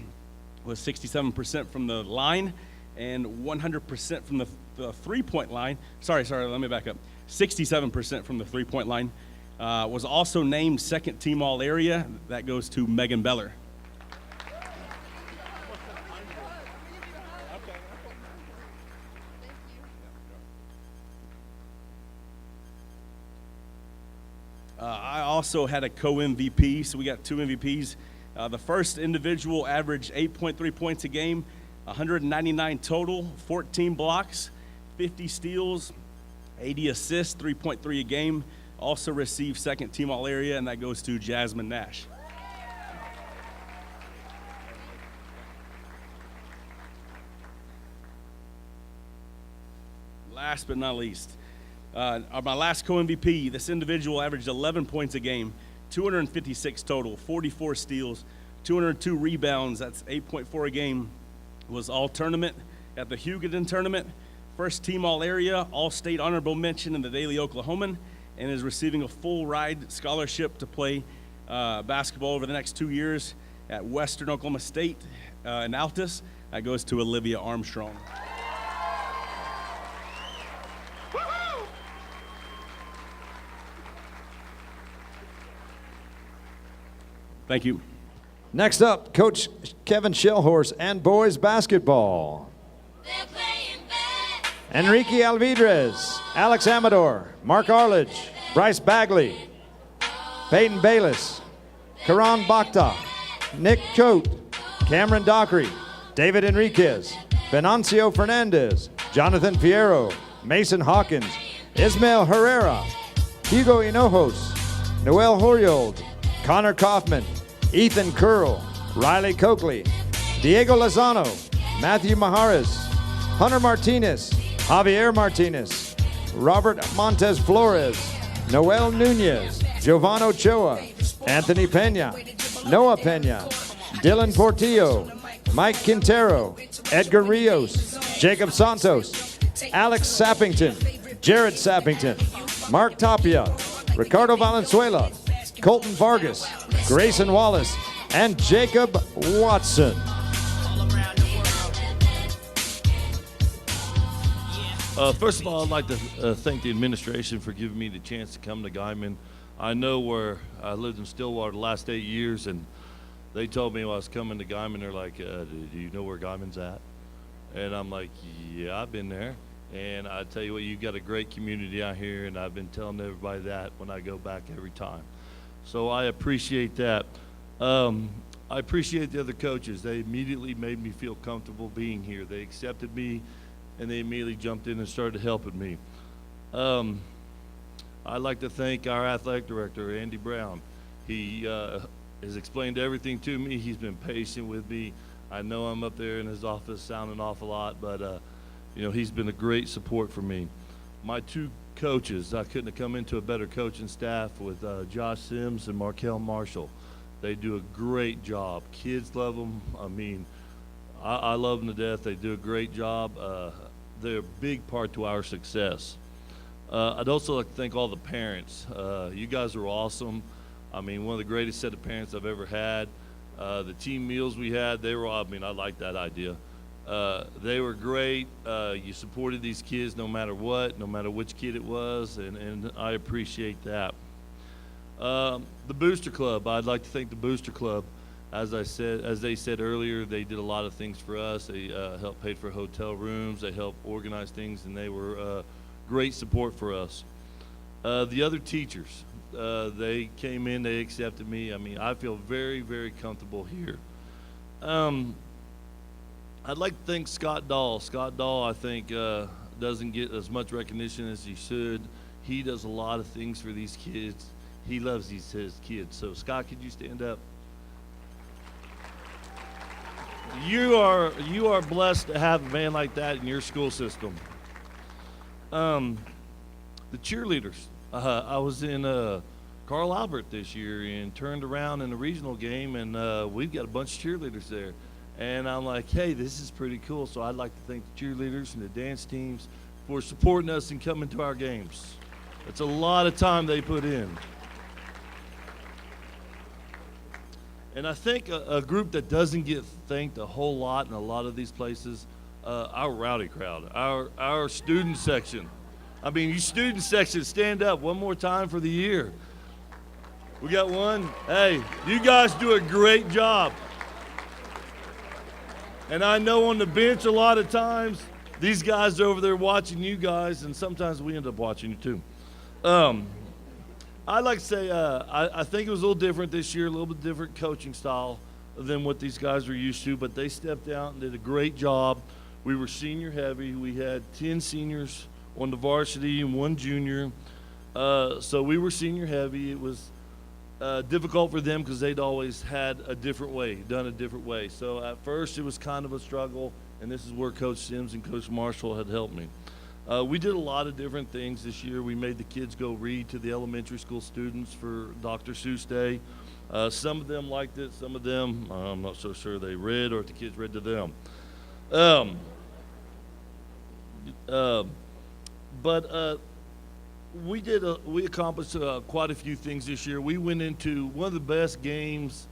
was 67% from the line, and 100% from the three-point line. Sorry, let me back up. 67% from the three-point line. Was also named second team All-Area. That goes to Megan Beller. I also had a co-MVP, so we got 2 MVPs. The first individual averaged 8.3 points a game, 199 total, 14 blocks, 50 steals, 80 assists, 3.3 a game. Also received second team All-Area, and that goes to Jasmine Nash. Last but not least, my last co-MVP, this individual averaged 11 points a game, 256 total, 44 steals, 202 rebounds, that's 8.4 a game, was all tournament at the Hugoton tournament, first team All-Area, All-State honorable mention in the Daily Oklahoman, and is receiving a full ride scholarship to play basketball over the next 2 years at Western Oklahoma State in Altus. That goes to Olivia Armstrong. Thank you. Next up, Coach Kevin Shellhorse and boys basketball. Enrique Alvidrez, Alex Amador, Mark Arledge, Bryce Bagley, Peyton Bayless, Karan Bakhta, Nick Choate, Cameron Dockery, David Enriquez, Venancio Fernandez, Jonathan Fierro, Mason Hawkins, Ismael Herrera, Hugo Hinojos, Noel Horiold, Connor Kaufman, Ethan Curl, Riley Coakley, Diego Lozano, Matthew Maharis, Hunter Martinez, Javier Martinez, Robert Montez Flores, Noel Nunez, Jovan Ochoa, Anthony Pena, Noah Pena, Dylan Portillo, Mike Quintero, Edgar Rios, Jacob Santos, Alex Sappington, Jared Sappington, Mark Tapia, Ricardo Valenzuela, Colton Vargas, Grayson Wallace, and Jacob Watson. First of all, I'd like to thank the administration for giving me the chance to come to Guymon. I know where I lived in Stillwater the last 8 years, and they told me when I was coming to Guymon, they're like, do you know where Guymon's at? And I'm like, yeah, I've been there. And I tell you what, you've got a great community out here, and I've been telling everybody that when I go back every time. So I appreciate that. I appreciate the other coaches. They immediately made me feel comfortable being here. They accepted me, and they immediately jumped in and started helping me. I'd like to thank our athletic director, Andy Brown. He has explained everything to me. He's been patient with me. I know I'm up there in his office sounding off a lot, but you know, he's been a great support for me. My two coaches, I couldn't have come into a better coaching staff with Josh Sims and Markel Marshall. They do a great job. Kids love them. I mean, I love them to death. They do a great job. They're a big part to our success. I'd also like to thank all the parents. You guys are awesome. I mean, one of the greatest set of parents I've ever had. The team meals we had, they were, I mean, I like that idea. They were great. You supported these kids no matter what, no matter which kid it was, and I appreciate that. The Booster Club, I'd like to thank the Booster Club. As they said earlier, they did a lot of things for us. They helped pay for hotel rooms. They helped organize things, and they were great support for us. The other teachers, they came in, they accepted me. I mean, I feel very, very comfortable here. I'd like to thank Scott Dahl. Scott Dahl, I think, doesn't get as much recognition as he should. He does a lot of things for these kids. He loves his kids. So, Scott, could you stand up? You are blessed to have a man like that in your school system. The cheerleaders. I was in Carl Albert this year and turned around in a regional game, and we've got a bunch of cheerleaders there. And I'm like, hey, this is pretty cool. So I'd like to thank the cheerleaders and the dance teams for supporting us and coming to our games. It's a lot of time they put in. And I think a group that doesn't get thanked a whole lot in a lot of these places, our rowdy crowd, our student section. I mean, you student section, stand up one more time for the year. We got one. Hey, you guys do a great job. And I know on the bench a lot of times, these guys are over there watching you guys, and sometimes we end up watching you too. I'd like to say I think it was a little different this year, a little bit different coaching style than what these guys were used to, but they stepped out and did a great job. We were senior heavy. We had 10 seniors on the varsity and 1 junior. So we were senior heavy. It was difficult for them because they'd always had a different way, done a different way. So at first it was kind of a struggle, and this is where Coach Sims and Coach Marshall had helped me. We did a lot of different things this year. We made the kids go read to the elementary school students for Dr. Seuss Day. Some of them liked it. Some of them, I'm not so sure they read or if the kids read to them. We accomplished quite a few things this year. We went into one of the best games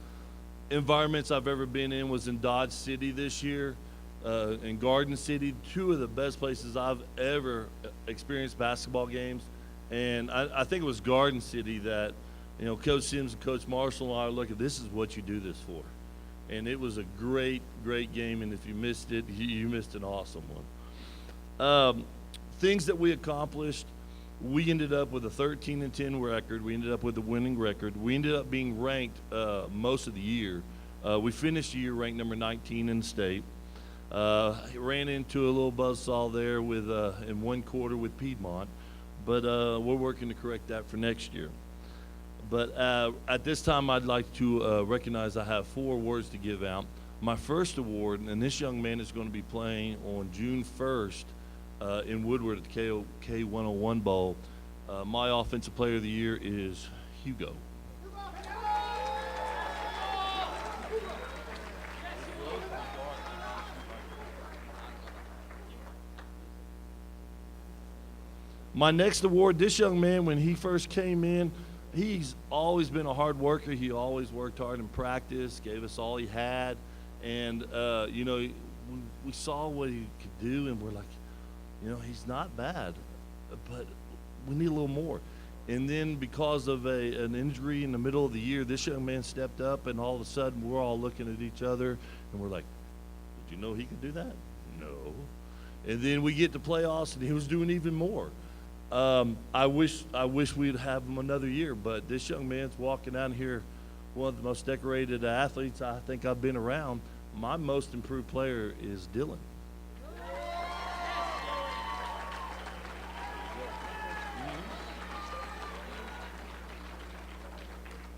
environments I've ever been in was in Dodge City this year. In Garden City, 2 of the best places I've ever experienced basketball games. And I think it was Garden City that, you know, Coach Sims and Coach Marshall and I look at, this is what you do this for. And it was a great, great game. And if you missed it, you missed an awesome one. Things that we accomplished, we ended up with a 13-10 record. We ended up with a winning record. We ended up being ranked most of the year. We finished the year ranked number 19 in the state. Ran into a little buzzsaw there with in 1 quarter with Piedmont, but we're working to correct that for next year. But at this time, I'd like to recognize I have 4 awards to give out. My first award, and this young man is going to be playing on June 1st in Woodward at the K101 Bowl. My Offensive Player of the Year is Hugo. My next award, this young man, when he first came in, he's always been a hard worker. He always worked hard in practice, gave us all he had. And, you know, we saw what he could do, and we're like, you know, he's not bad, but we need a little more. And then because of an injury in the middle of the year, this young man stepped up, and all of a sudden we're all looking at each other, and we're like, did you know he could do that? No. And then we get to playoffs, and he was doing even more. I wish we'd have him another year, but this young man's walking out here, one of the most decorated athletes I think I've been around. My most improved player is Dylan.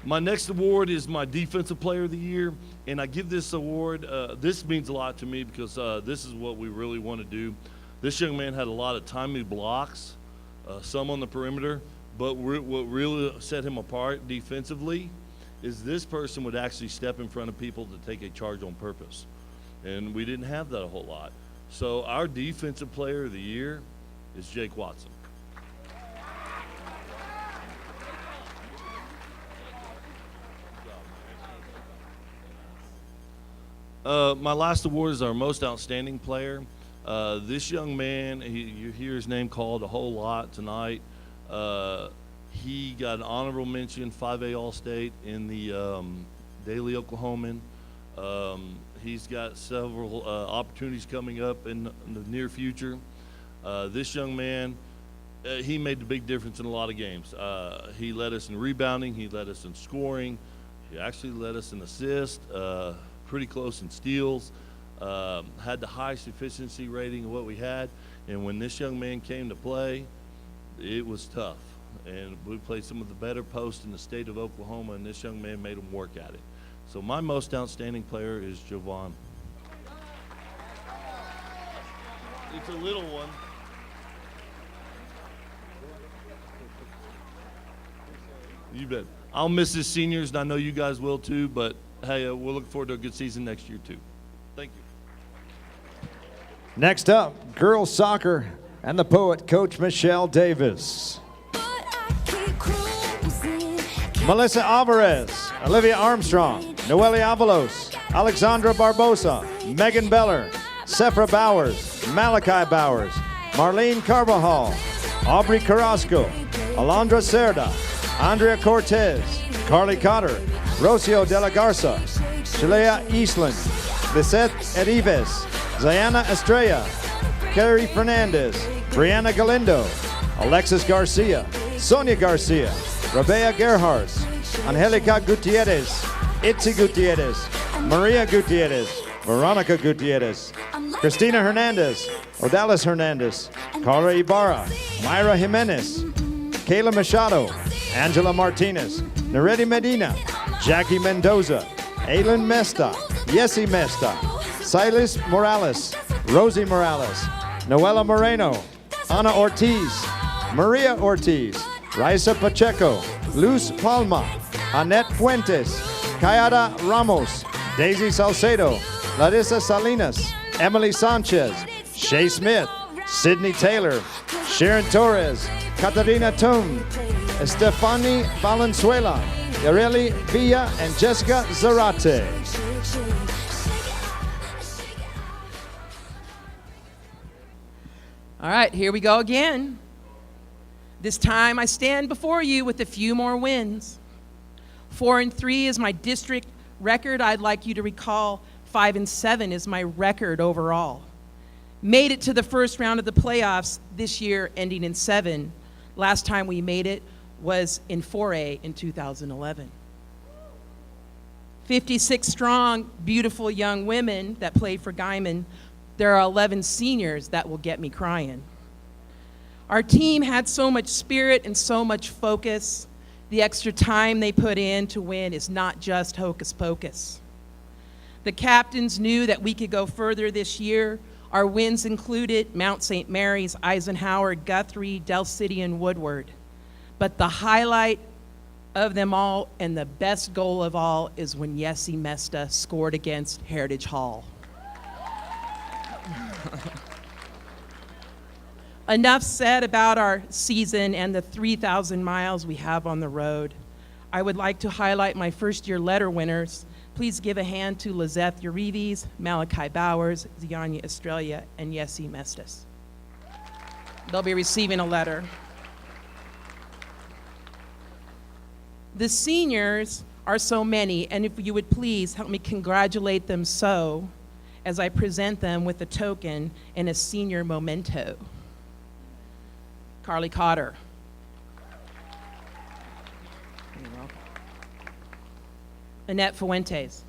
My next award is my Defensive Player of the Year, and I give this award, this means a lot to me because this is what we really want to do. This young man had a lot of timely blocks, some on the perimeter, but what really set him apart defensively is this person would actually step in front of people to take a charge on purpose. And we didn't have that a whole lot. So our Defensive Player of the Year is Jake Watson. My last award is our Most Outstanding Player. This young man, you hear his name called a whole lot tonight. He got an honorable mention, 5A All-State in the Daily Oklahoman. He's got several opportunities coming up in the near future. This young man, he made a big difference in a lot of games. He led us in rebounding. He led us in scoring. He actually led us in assists, pretty close in steals. Had the highest efficiency rating of what we had. And when this young man came to play, it was tough. And we played some of the better posts in the state of Oklahoma, and this young man made them work at it. So my most outstanding player is Jovan. It's a little one. You bet. I'll miss his seniors, and I know you guys will too, but hey, we'll look forward to a good season next year too. Thank you. Next up, girls soccer and the poet, Coach Michelle Davis. Melissa Alvarez, Olivia Armstrong, Noelle Avalos, Alexandra Barbosa, Megan Beller, Sephra Bowers, Malachi Bowers, Marlene Carvajal, Aubrey Carrasco, Alondra Cerda, Andrea Cortez, Carly Cotter, Rocio de la Garza, Shalea Eastland, Lisette Erives, Zayana Estrella, Carrie Fernandez, Brianna Galindo, Alexis Garcia, Sonia Garcia, Rabea Gerhardt, Angelica Gutierrez, Itzi Gutierrez, Maria Gutierrez, Veronica Gutierrez, Cristina Hernandez, Odalis Hernandez, Carla Ibarra, Myra Jimenez, Kayla Machado, Angela Martinez, Neredi Medina, Jackie Mendoza, Aylin Mesta, Yessi Mesta, Silas Morales, Rosie Morales, Noela Moreno, Ana Ortiz, Maria Ortiz, Raisa Pacheco, Luz Palma, Annette Fuentes, Kayada Ramos, Daisy Salcedo, Larissa Salinas, Emily Sanchez, Shay Smith, Sydney Taylor, Sharon Torres, Catarina Tung, Estefani Valenzuela, Yareli Villa, and Jessica Zarate. All right, here we go again. This time I stand before you with a few more wins. 4-3 is my district record. I'd like you to recall 5-7 is my record overall. Made it to the first round of the playoffs this year, ending in 7. Last time we made it was in 4A in 2011. 56 strong, beautiful young women that play for Guymon. There are 11 seniors that will get me crying. Our team had so much spirit and so much focus. The extra time they put in to win is not just hocus pocus. The captains knew that we could go further this year. Our wins included Mount St. Mary's, Eisenhower, Guthrie, Del City, and Woodward. But the highlight of them all and the best goal of all is when Yessi Mesta scored against Heritage Hall. Enough said about our season and the 3,000 miles we have on the road. I would like to highlight my first-year letter winners. Please give a hand to Lizeth Urives, Malachi Bowers, Zianya Estrella, and Yessi Mestas. They'll be receiving a letter. The seniors are so many, and if you would please help me congratulate them so as I present them with a token and a senior memento. Carly Cotter. You're welcome. Annette Fuentes.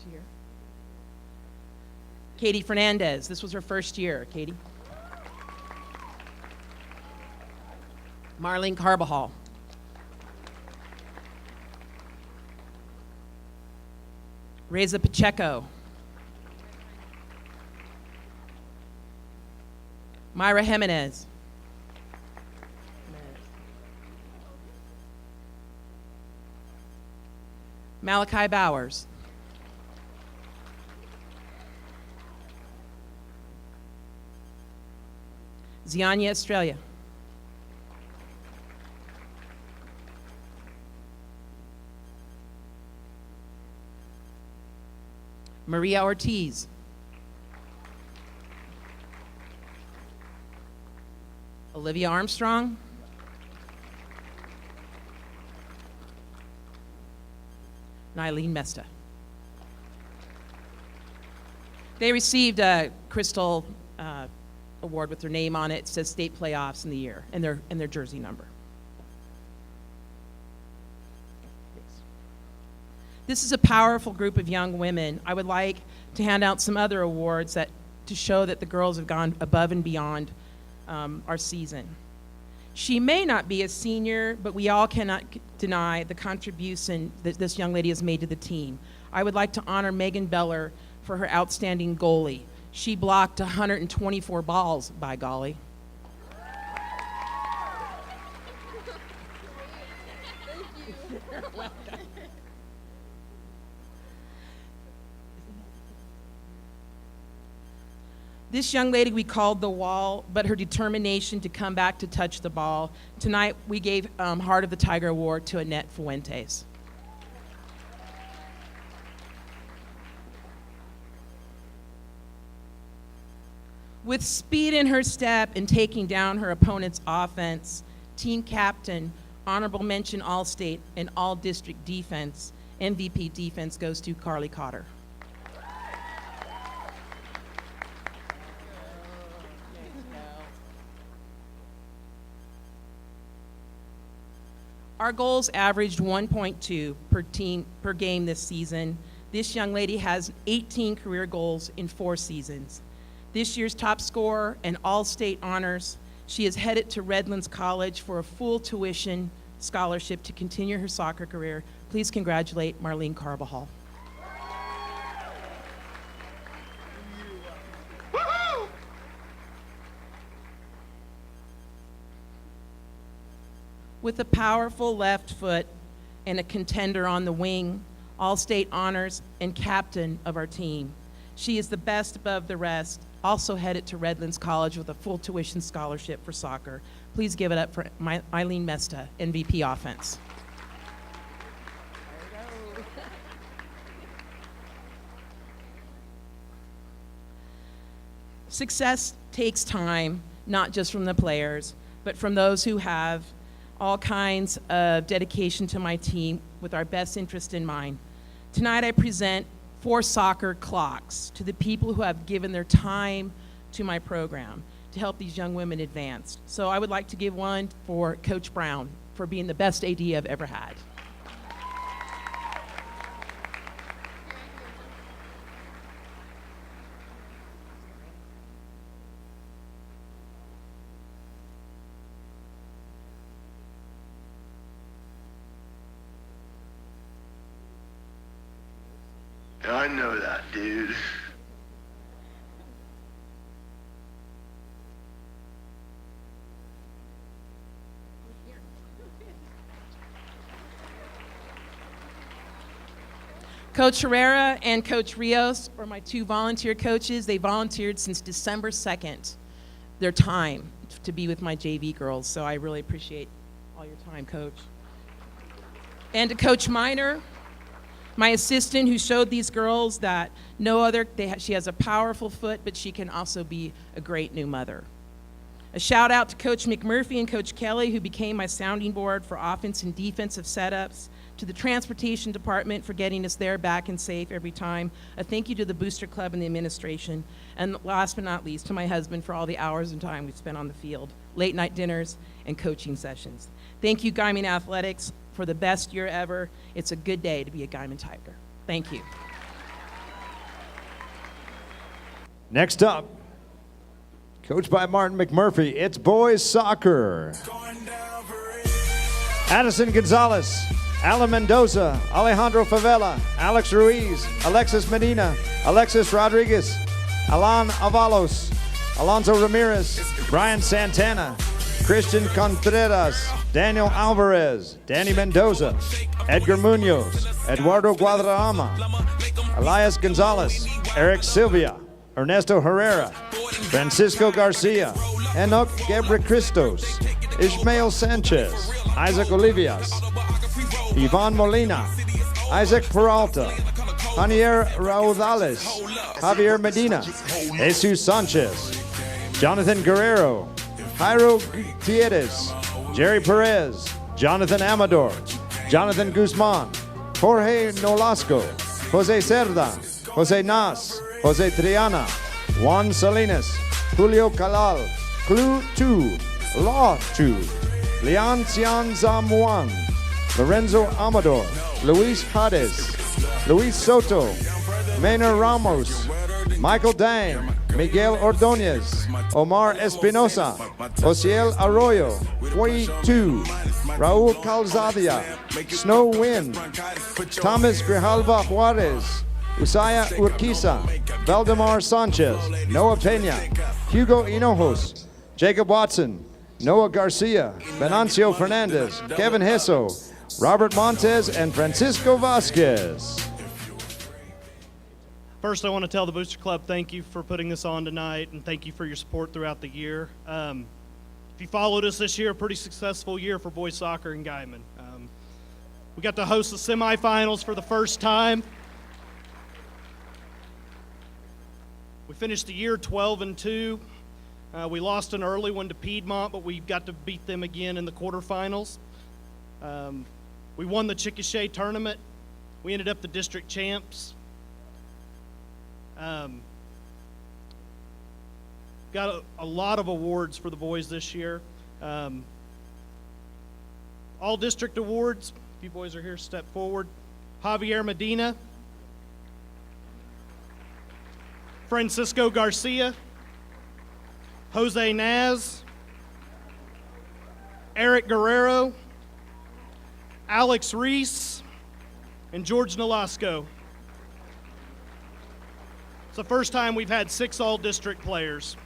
She here? Katie Fernandez. This was her first year. Katie. Marlene Carbajal. Reza Pacheco. Myra Jimenez. Malachi Bowers. Zianya Estrella. Maria Ortiz. Olivia Armstrong. Nylene Mesta. They received a Crystal award with their name on it. It says state playoffs in the year and their jersey number. This is a powerful group of young women. I would like to hand out some other awards to show that the girls have gone above and beyond our season. She may not be a senior, but we all cannot deny the contribution that this young lady has made to the team. I would like to honor Megan Beller for her outstanding goalie. She blocked 124 balls, by golly. This young lady we called the Wall, but her determination to come back to touch the ball. Tonight we gave Heart of the Tiger Award to Annette Fuentes. With speed in her step and taking down her opponent's offense, team captain, honorable mention All-State and All-District defense, MVP defense goes to Carly Cotter. Our goals averaged 1.2 per game this season. This young lady has 18 career goals in 4 seasons. This year's top scorer and all-state honors. She is headed to Redlands College for a full tuition scholarship to continue her soccer career. Please congratulate Marlene Carbajal. With a powerful left foot and a contender on the wing, all-state honors and captain of our team. She is the best above the rest, also headed to Redlands College with a full tuition scholarship for soccer. Please give it up for Eileen Mesta, MVP Offense. Success takes time, not just from the players, but from those who have all kinds of dedication to my team with our best interest in mind. Tonight I present 4 soccer clocks to the people who have given their time to my program to help these young women advance. So I would like to give one for Coach Brown for being the best AD I've ever had. I know that, dude. Coach Herrera and Coach Rios are my 2 volunteer coaches. They volunteered since December 2nd, their time to be with my JV girls. So I really appreciate all your time, Coach. And to Coach Miner, my assistant, who showed these girls that she has a powerful foot, but she can also be a great new mother. A shout out to Coach McMurphy and Coach Kelly, who became my sounding board for offense and defensive setups. To the transportation department for getting us there back and safe every time. A thank you to the Booster Club and the administration. And last but not least, to my husband for all the hours and time we've spent on the field, late night dinners, and coaching sessions. Thank you, Guymon Athletics, for the best year ever. It's a good day to be a Guymon Tiger. Thank you. Next up, coached by Martin McMurphy, it's boys soccer. Addison Gonzalez, Alan Mendoza, Alejandro Favela, Alex Ruiz, Alexis Medina, Alexis Rodriguez, Alan Avalos, Alonso Ramirez, Brian Santana, Christian Contreras, Daniel Alvarez, Danny Mendoza, Edgar Munoz, Eduardo Guadarrama, Elias Gonzalez, Eric Silvia, Ernesto Herrera, Francisco Garcia, Enoch Gebrecristos, Ishmael Sanchez, Isaac Olivias, Ivan Molina, Isaac Peralta, Javier Raudales, Javier Medina, Jesus Sanchez, Jonathan Guerrero, Jairo Gutierrez, Jerry Perez, Jonathan Amador, Jonathan Guzman, Jorge Nolasco, Jose Cerda, Jose Nas, Jose Triana, Juan Salinas, Julio Calal, Clu Tu, Law Tu, Lian Xian Zamuan, Lorenzo Amador, Luis Hades, Luis Soto, Maynard Ramos, Michael Dang, Miguel Ordonez, Omar Espinosa, Osiel Arroyo, Hui Tu, Raul Calzadia, Snow Win, Thomas Grijalva Juarez, Usaya Urquiza, Valdemar Sanchez, Noah Pena, Hugo Hinojos, Jacob Watson, Noah Garcia, Venancio Fernandez, Kevin Hesso, Robert Montez, and Francisco Vasquez. First, I want to tell the Booster Club thank you for putting this on tonight, and thank you for your support throughout the year. If you followed us this year, a pretty successful year for boys soccer in Guymon. We got to host the semifinals for the first time. We finished the year 12-2. We lost an early one to Piedmont, but we got to beat them again in the quarterfinals. We won the Chickasha tournament. We ended up the district champs. Got a lot of awards for the boys this year. All district awards. If you boys are here, step forward. Javier Medina, Francisco Garcia, Jose Naz, Eric Guerrero, Alex Reese, and George Nolasco. It's the first time we've had 6 all-district players.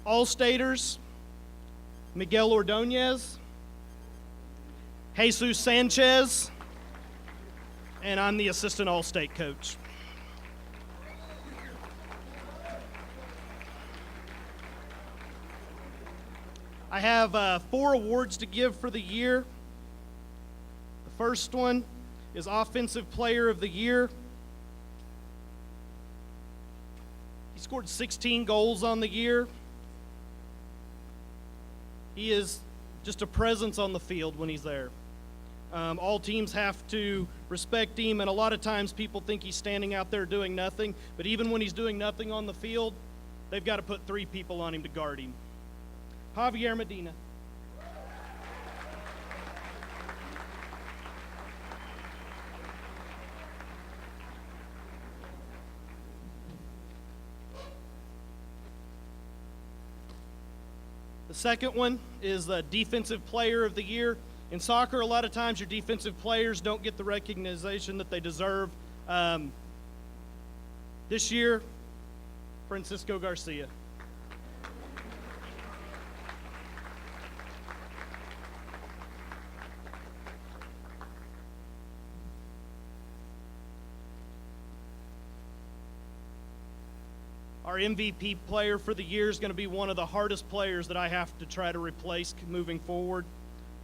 All-staters, Miguel Ordonez, Jesus Sanchez, and I'm the assistant all-state coach. I have 4 awards to give for the year. The first one is Offensive Player of the Year. He scored 16 goals on the year. He is just a presence on the field when he's there. All teams have to respect him, and a lot of times people think he's standing out there doing nothing, but even when he's doing nothing on the field, they've got to put 3 people on him to guard him. Javier Medina. The second one is the Defensive Player of the Year. In soccer, a lot of times your defensive players don't get the recognition that they deserve. This year, Francisco Garcia. Our MVP player for the year is going to be one of the hardest players that I have to try to replace moving forward.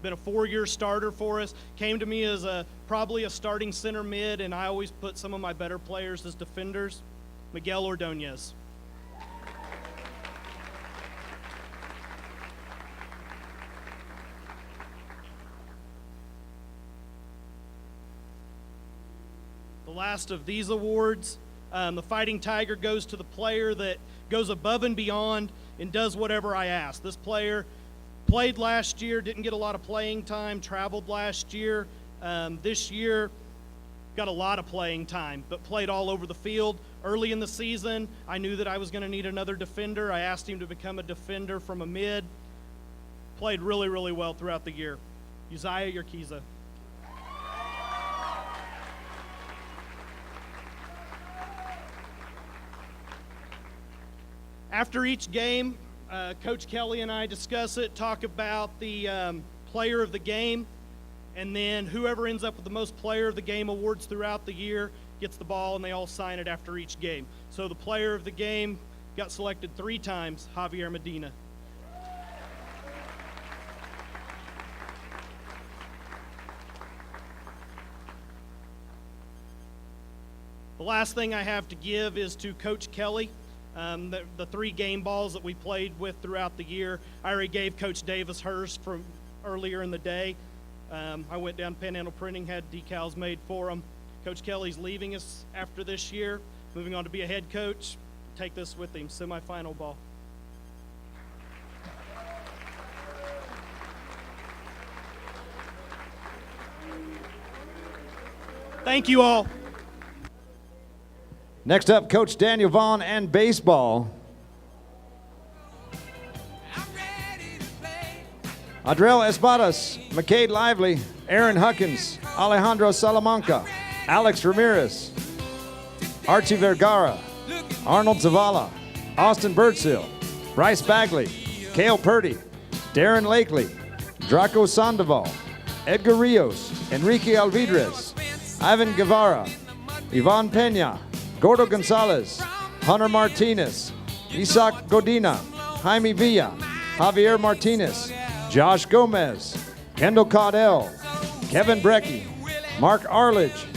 Been a 4-year starter for us. Came to me as probably a starting center mid, and I always put some of my better players as defenders. Miguel Ordonez. The last of these awards, the Fighting Tiger, goes to the player that goes above and beyond and does whatever I ask. This player played last year, didn't get a lot of playing time, traveled last year. This year, got a lot of playing time, but played all over the field. Early in the season, I knew that I was going to need another defender. I asked him to become a defender from a mid. Played really, really well throughout the year. Uzziah Urquiza. After each game, Coach Kelly and I discuss it, talk about the player of the game, and then whoever ends up with the most player of the game awards throughout the year gets the ball, and they all sign it after each game. So the player of the game got selected 3 times, Javier Medina. The last thing I have to give is to Coach Kelly. The 3 game balls that we played with throughout the year, I already gave Coach Davis hers from earlier in the day. I went down to Panhandle Printing, had decals made for him. Coach Kelly's leaving us after this year, moving on to be a head coach. Take this with him, semifinal ball. Thank you all. Next up, Coach Daniel Vaughn and baseball. Adrel Espadas, McCade Lively, Aaron Huckins, Alejandro Salamanca, Alex Ramirez, Archie Vergara, Arnold Zavala, Austin Birdshill, Bryce Bagley, Cale Purdy, Darren Lakely, Draco Sandoval, Edgar Rios, Enrique Alvidrez, Ivan Guevara, Ivan Pena, Gordo Gonzalez, Hunter Martinez, Isaac Godina, Jaime Villa, Javier Martinez, Josh Gomez, Kendall Caudell, Kevin Brecky, Mark Arledge,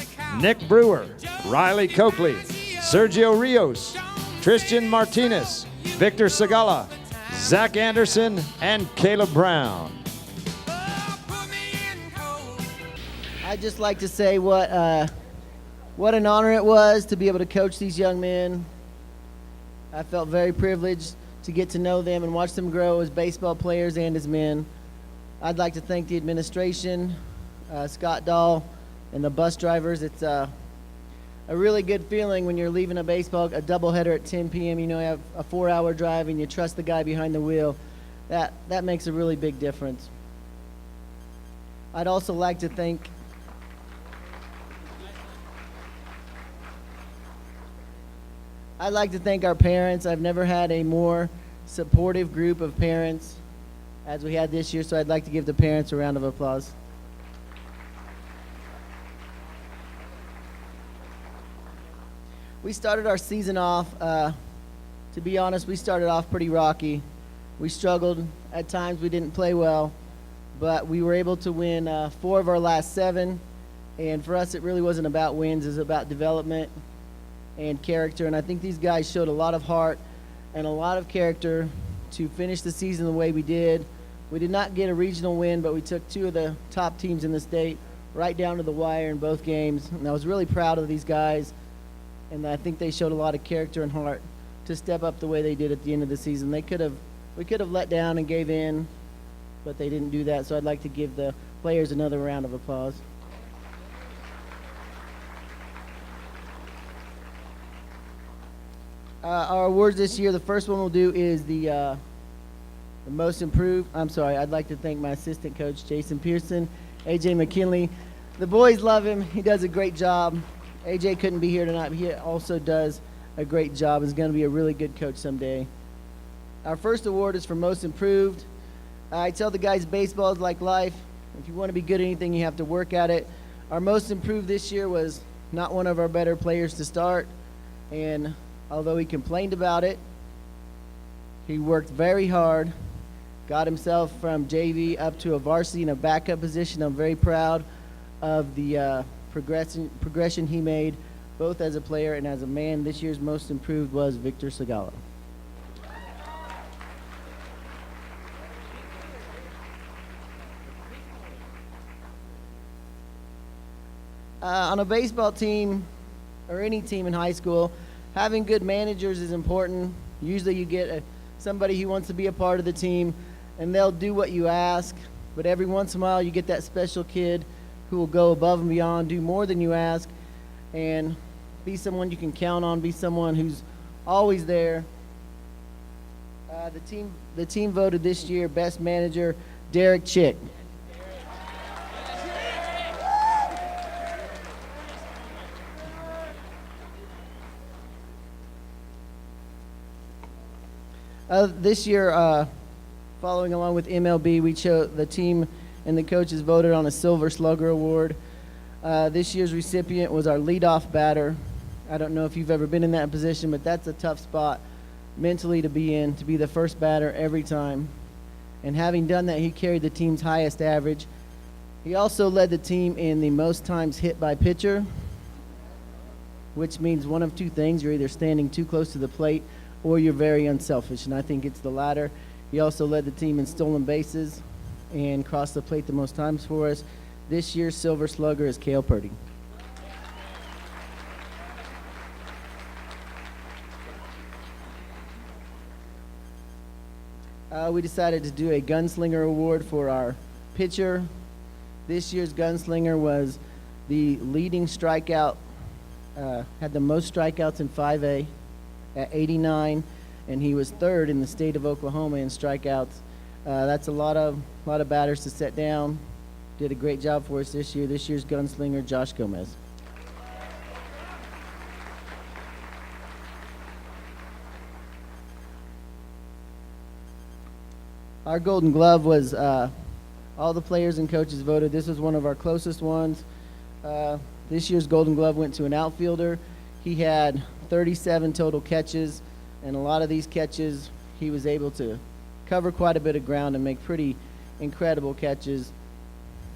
Nick Brewer, Riley Coakley, Sergio Rios, Tristan Martinez, Victor Segala, Zach Anderson, and Caleb Brown. I'd just like to say what an honor it was to be able to coach these young men. I felt very privileged to get to know them and watch them grow as baseball players and as men. I'd like to thank the administration, Scott Dahl, and the bus drivers. It's a really good feeling when you're leaving a doubleheader at 10 p.m. You know, you have a 4-hour drive and you trust the guy behind the wheel. That makes a really big difference. I'd also like to thank our parents. I've never had a more supportive group of parents as we had this year, so I'd like to give the parents a round of applause. We started our season off, to be honest, we started off pretty rocky. We struggled. At times we didn't play well, but we were able to win 4 of our last 7. And for us, it really wasn't about wins. It was about development and character. And I think these guys showed a lot of heart and a lot of character to finish the season the way we did. We did not get a regional win, but we took 2 of the top teams in the state right down to the wire in both games. And I was really proud of these guys. And I think they showed a lot of character and heart to step up the way they did at the end of the season. We could have let down and gave in, but they didn't do that. So I'd like to give the players another round of applause. Our awards this year, the first one we'll do is the most improved. I'd like to thank my assistant coach, Jason Pearson, AJ McKinley. The boys love him. He does a great job. AJ couldn't be here tonight, but he also does a great job. He's going to be a really good coach someday. Our first award is for most improved. I tell the guys baseball is like life. If you want to be good at anything, you have to work at it. Our most improved this year was not one of our better players to start, and although he complained about it, he worked very hard, got himself from JV up to a varsity in a backup position. I'm very proud of the progression he made, both as a player and as a man. This year's most improved was Victor Segala. On a baseball team or any team in high school, having good managers is important. Usually you get somebody who wants to be a part of the team, and they'll do what you ask, but every once in a while you get that special kid who will go above and beyond, do more than you ask, and be someone you can count on, be someone who's always there. The team voted this year best manager, Derek Chick. This year, following along with MLB, we chose the team and the coaches voted on a Silver Slugger Award. This year's recipient was our leadoff batter. I don't know if you've ever been in that position, but that's a tough spot mentally to be in, to be the first batter every time. And having done that, he carried the team's highest average. He also led the team in the most times hit by pitcher, which means one of 2 things. You're either standing too close to the plate or you're very unselfish, and I think it's the latter. He also led the team in stolen bases and crossed the plate the most times for us. This year's Silver Slugger is Cale Purdy. We decided to do a Gunslinger Award for our pitcher. This year's Gunslinger was the leading strikeout, had the most strikeouts in 5A at 89, and he was 3rd in the state of Oklahoma in strikeouts. That's a lot of batters to set down. Did a great job for us this year. This year's Gunslinger, Josh Gomez. Our Golden Glove was, all the players and coaches voted. This was one of our closest ones. This year's Golden Glove went to an outfielder. He had 37 total catches, and a lot of these catches he was able to cover quite a bit of ground and make pretty incredible catches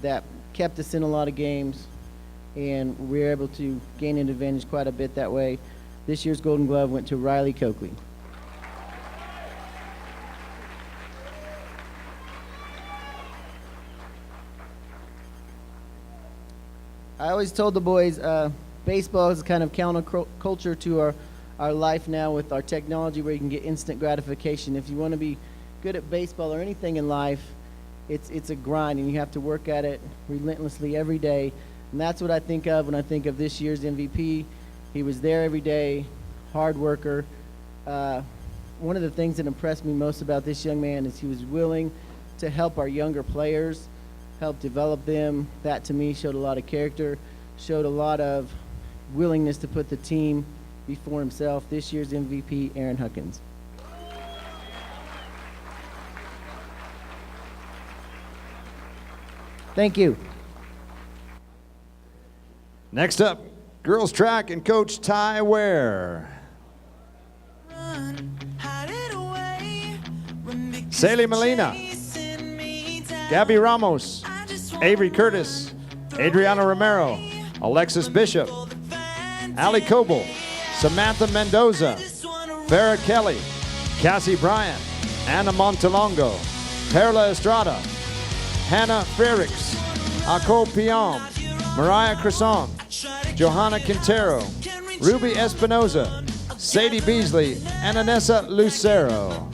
that kept us in a lot of games, and we were able to gain an advantage quite a bit that way. This year's Golden Glove went to Riley Coakley. I always told the boys baseball is kind of counterculture to our life now with our technology where you can get instant gratification. If you want to be good at baseball or anything in life, it's a grind, and you have to work at it relentlessly every day. And that's what I think of when I think of this year's MVP. He was there every day, hard worker. One of the things that impressed me most about this young man is he was willing to help our younger players, help develop them. That, to me, showed a lot of character, showed a lot of willingness to put the team before himself. This year's MVP, Aaron Huckins. Thank you. Next up, girls track and Coach Ty Ware. Saley Molina, Gabby Ramos, Avery Curtis, Adriana Romero, Alexis Bishop, Ali Coble, Samantha Mendoza, Farrah Kelly, Cassie Bryant, Anna Montalongo, Perla Estrada, Hannah Frericks, Ako Piam, Mariah Cresson, Johanna Quintero, Ruby Espinoza, Sadie Beasley, and Anessa Lucero.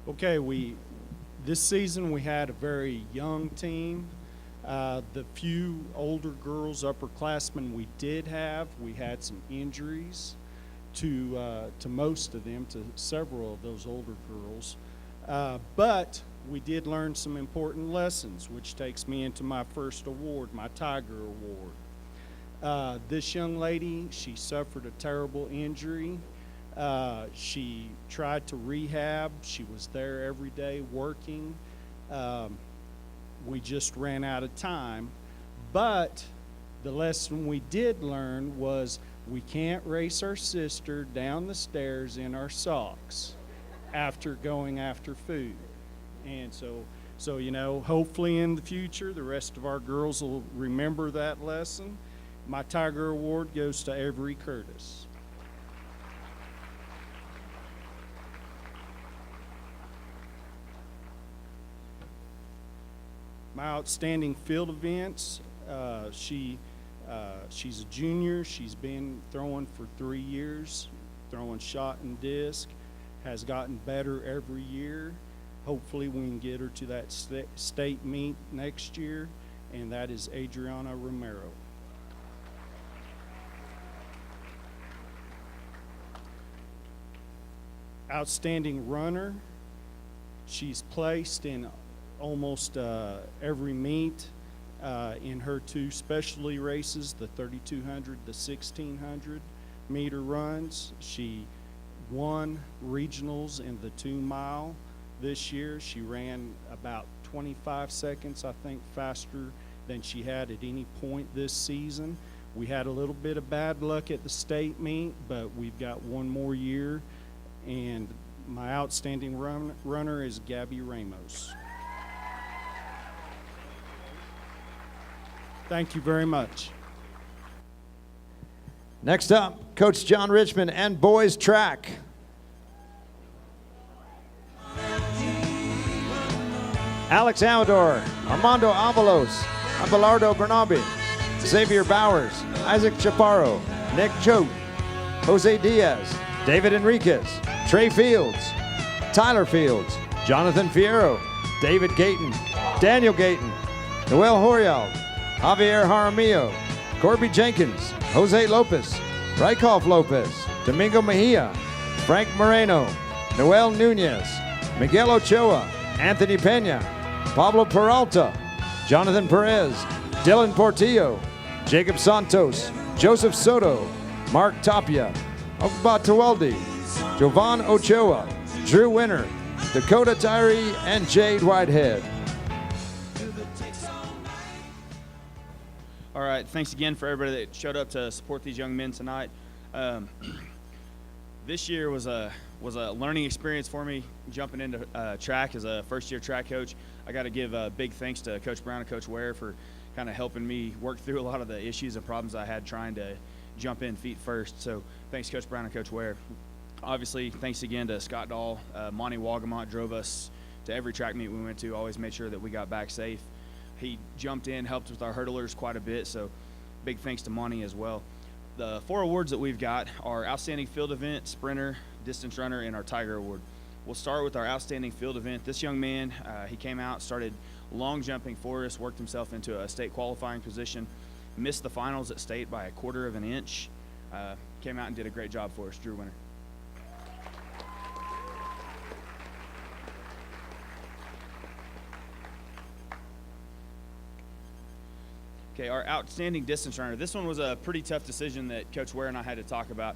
Okay, this season we had a very young team. The few older girls, upperclassmen we did have, we had some injuries to most of them, to several of those older girls. But we did learn some important lessons, which takes me into my first award, my Tiger Award. This young lady, she suffered a terrible injury. She tried to rehab. She was there every day working. We just ran out of time. But the lesson we did learn was we can't race our sister down the stairs in our socks after going after food. And so you know, hopefully in the future, the rest of our girls will remember that lesson. My Tiger Award goes to Avery Curtis. My outstanding field events, she's a junior. She's been throwing for 3 years, throwing shot and disc, has gotten better every year. Hopefully we can get her to that state meet next year, and that is Adriana Romero. Outstanding runner, she's placed in almost every meet in her 2 specialty races, the 3,200, the 1,600 meter runs. She won regionals in the 2 mile this year. She ran about 25 seconds, I think, faster than she had at any point this season. We had a little bit of bad luck at the state meet, but we've got 1 more year. And my outstanding runner is Gabby Ramos. Thank you very much. Next up, Coach John Richmond and boys track. Alex Amador, Armando Avalos, Abelardo Bernabe, Xavier Bowers, Isaac Chaparro, Nick Choate, Jose Diaz, David Enriquez, Trey Fields, Tyler Fields, Jonathan Fierro, David Gayton, Daniel Gayton, Noel Horial, Javier Jaramillo, Corby Jenkins, Jose Lopez, Rykoff Lopez, Domingo Mejia, Frank Moreno, Noel Nunez, Miguel Ochoa, Anthony Pena, Pablo Peralta, Jonathan Perez, Dylan Portillo, Jacob Santos, Joseph Soto, Mark Tapia, Obatawaldi, Jovan Ochoa, Drew Winter, Dakota Tyree, and Jade Whitehead. All right, thanks again for everybody that showed up to support these young men tonight. This year was a learning experience for me, jumping into track as a first-year track coach. I got to give big thanks to Coach Brown and Coach Ware for kind of helping me work through a lot of the issues and problems I had trying to jump in feet first. So thanks, Coach Brown and Coach Ware. Obviously, thanks again to Scott Dahl. Monty Wagamont drove us to every track meet we went to, always made sure that we got back safe. He jumped in, helped with our hurdlers quite a bit, so big thanks to Monty as well. The 4 awards that we've got are Outstanding Field Event, Sprinter, Distance Runner, and our Tiger Award. we'll start with our outstanding field event. This young man, he came out, started long jumping for us, worked himself into a state qualifying position, missed the finals at state by 1/4 of an inch, came out and did a great job for us. Drew Winter. Okay, our outstanding distance runner. This one was a pretty tough decision that Coach Ware and I had to talk about.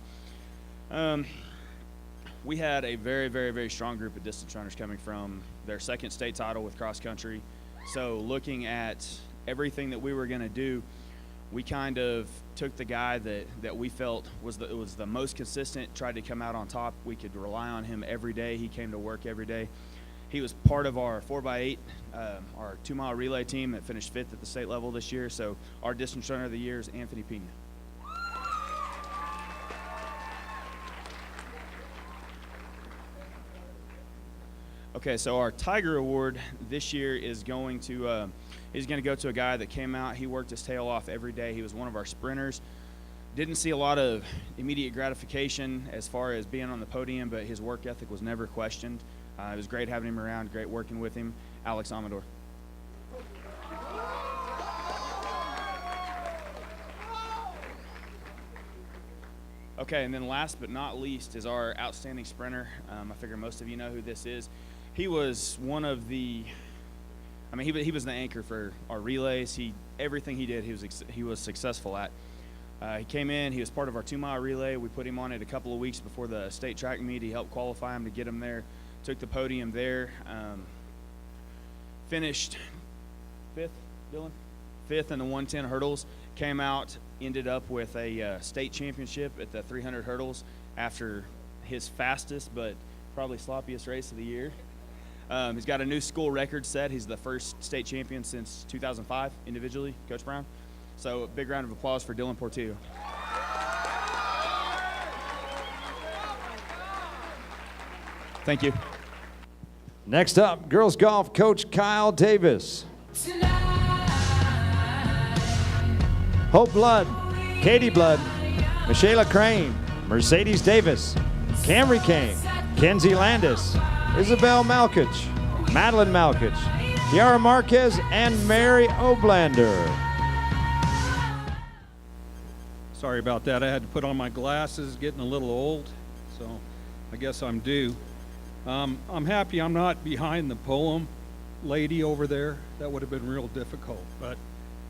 We had a very, very, very strong group of distance runners coming from their second state title with cross country. So looking at everything that we were going to do, we kind of took the guy that we felt was the most consistent, tried to come out on top. We could rely on him every day. He came to work every day. He was part of our 4x8, our 2-mile relay team that finished 5th at the state level this year. So our distance runner of the year is Anthony Pena. Okay, so our Tiger Award this year is going to go to a guy that came out. He worked his tail off every day. He was one of our sprinters. Didn't see a lot of immediate gratification as far as being on the podium, but his work ethic was never questioned. It was great having him around, great working with him. Alex Amador. Okay, and then last but not least is our outstanding sprinter. I figure most of you know who this is. He was one of the, he was the anchor for our relays. Everything he did, he was successful at. He came in, he was part of our 2-mile relay. We put him on it a couple of weeks before the state track meet. He helped qualify him to get him there. Took the podium there. Finished 5th, Dylan? 5th in the 110 hurdles. Came out, ended up with a state championship at the 300 hurdles after his fastest but probably sloppiest race of the year. He's got a new school record set. He's the first state champion since 2005 individually, Coach Brown. So a big round of applause for Dylan Portillo. Thank you. Next up, girls golf coach Kyle Davis. Hope Blood, Katie Blood, Michaela Crane, Mercedes Davis, Camry Kane, Kenzie Landis, Isabel Malkich, Madeline Malkich, Kiara Marquez, and Mary Oblander. Sorry about that. I had to put on my glasses, getting a little old, so I guess I'm due. I'm happy I'm not behind the poem lady over there. That would have been real difficult. But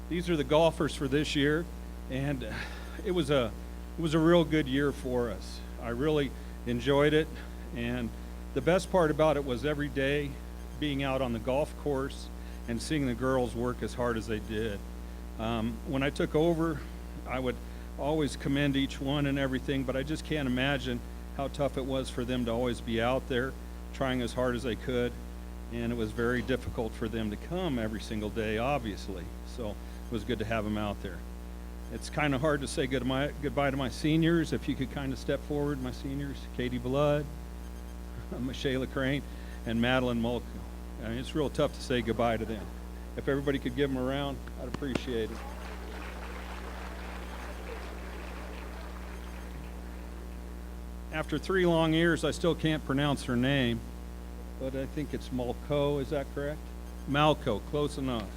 these are the golfers for this year, and it was a real good year for us. I really enjoyed it, and the best part about it was every day being out on the golf course and seeing the girls work as hard as they did. When I took over, I would always commend each one and everything, but I just can't imagine how tough it was for them to always be out there trying as hard as they could, and it was very difficult for them to come every single day, obviously. So it was good to have them out there. It's kind of hard to say goodbye to my seniors. If you could kind of step forward, my seniors, Katie Blood, Michaela Crane, and Madeline Mulco. I mean, it's real tough to say goodbye to them. If everybody could give them a round, I'd appreciate it. After 3 long years, I still can't pronounce her name, but I think it's Mulco, is that correct? Malco, close enough.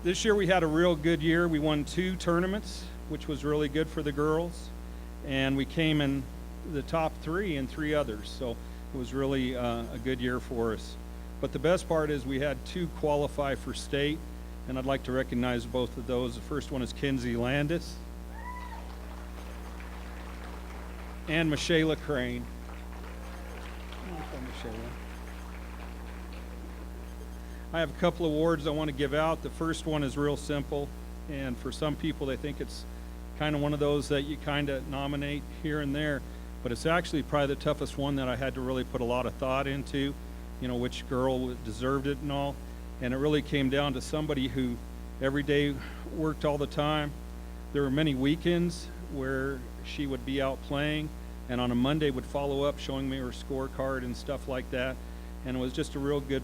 This year we had a real good year. We won 2 tournaments, which was really good for the girls, and we came in the top 3 in 3 others, so it was really a good year for us. But the best part is we had 2 qualify for state, and I'd like to recognize both of those. The first one is Kenzie Landis and Michaela Crane. I have a couple of awards I want to give out. The first one is real simple, and for some people they think it's kind of one of those that you kind of nominate here and there, but it's actually probably the toughest one that I had to really put a lot of thought into, you know, which girl deserved it and all. And it really came down to somebody who every day worked all the time. There were many weekends where she would be out playing, and on a Monday would follow up showing me her scorecard and stuff like that. And it was just a real good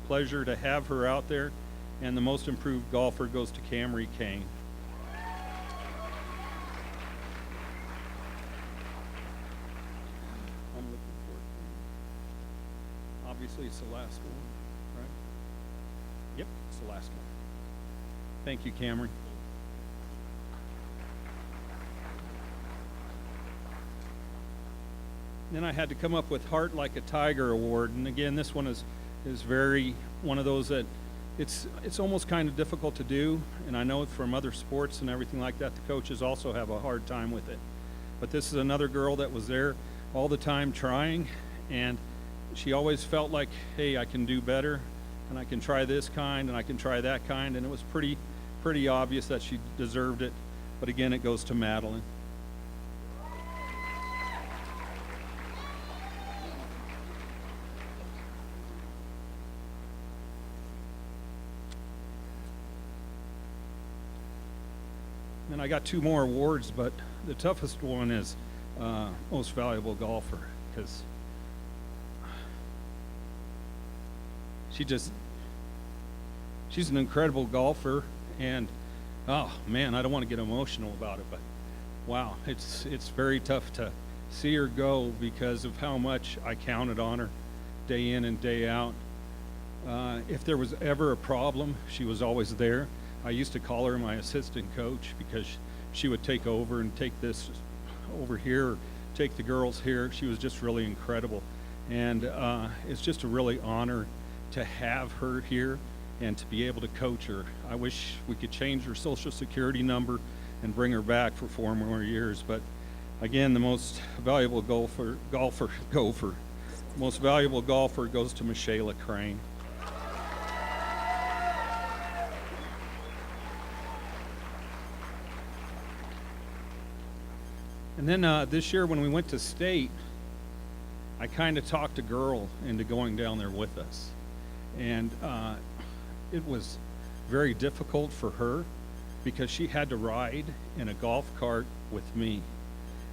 pleasure to have her out there. And the most improved golfer goes to Camry Kane. obviously it's the last one, right? Yep, it's the last one. Thank you, Cameron. Then I had to come up with Heart Like a Tiger Award, and again, this one is very one of those that it's almost kind of difficult to do, and I know from other sports and everything like that, the coaches also have a hard time with it. But this is another girl that was there all the time trying, and she always felt like, hey, I can do better, and I can try this kind, and I can try that kind, and it was pretty obvious that she deserved it. But again, it goes to Madeline. And I got 2 more awards, but the toughest one is most valuable golfer, because she's an incredible golfer, and oh man, I don't want to get emotional about it, but wow, it's very tough to see her go because of how much I counted on her day in and day out. If there was ever a problem, she was always there. I used to call her my assistant coach because she would take over and take this over here, or take the girls here. She was just really incredible. And it's just a really honor to have her here and to be able to coach her. I wish we could change her social security number and bring her back for 4 more years. But again, the most valuable most valuable golfer goes to Michaela Crane. And then this year when we went to state, I kind of talked a girl into going down there with us. And it was very difficult for her because she had to ride in a golf cart with me.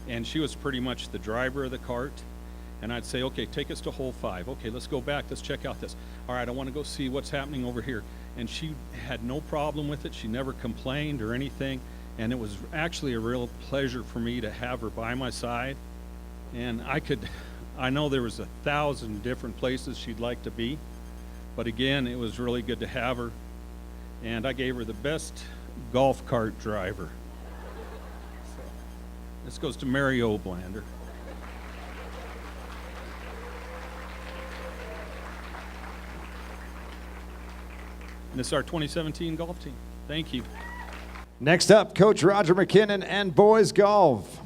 And she was pretty much the driver of the cart. And I'd say, okay, take us to hole 5. Okay, let's go back. Let's check out this. All right, I want to go see what's happening over here. And she had no problem with it. She never complained or anything. And it was actually a real pleasure for me to have her by my side. And I know there was 1,000 different places she'd like to be. But again, it was really good to have her. And I gave her the best golf cart driver. So, this goes to Mary Oblander. And this is our 2017 golf team. Thank you. Next up, Coach Roger McKinnon and boys golf.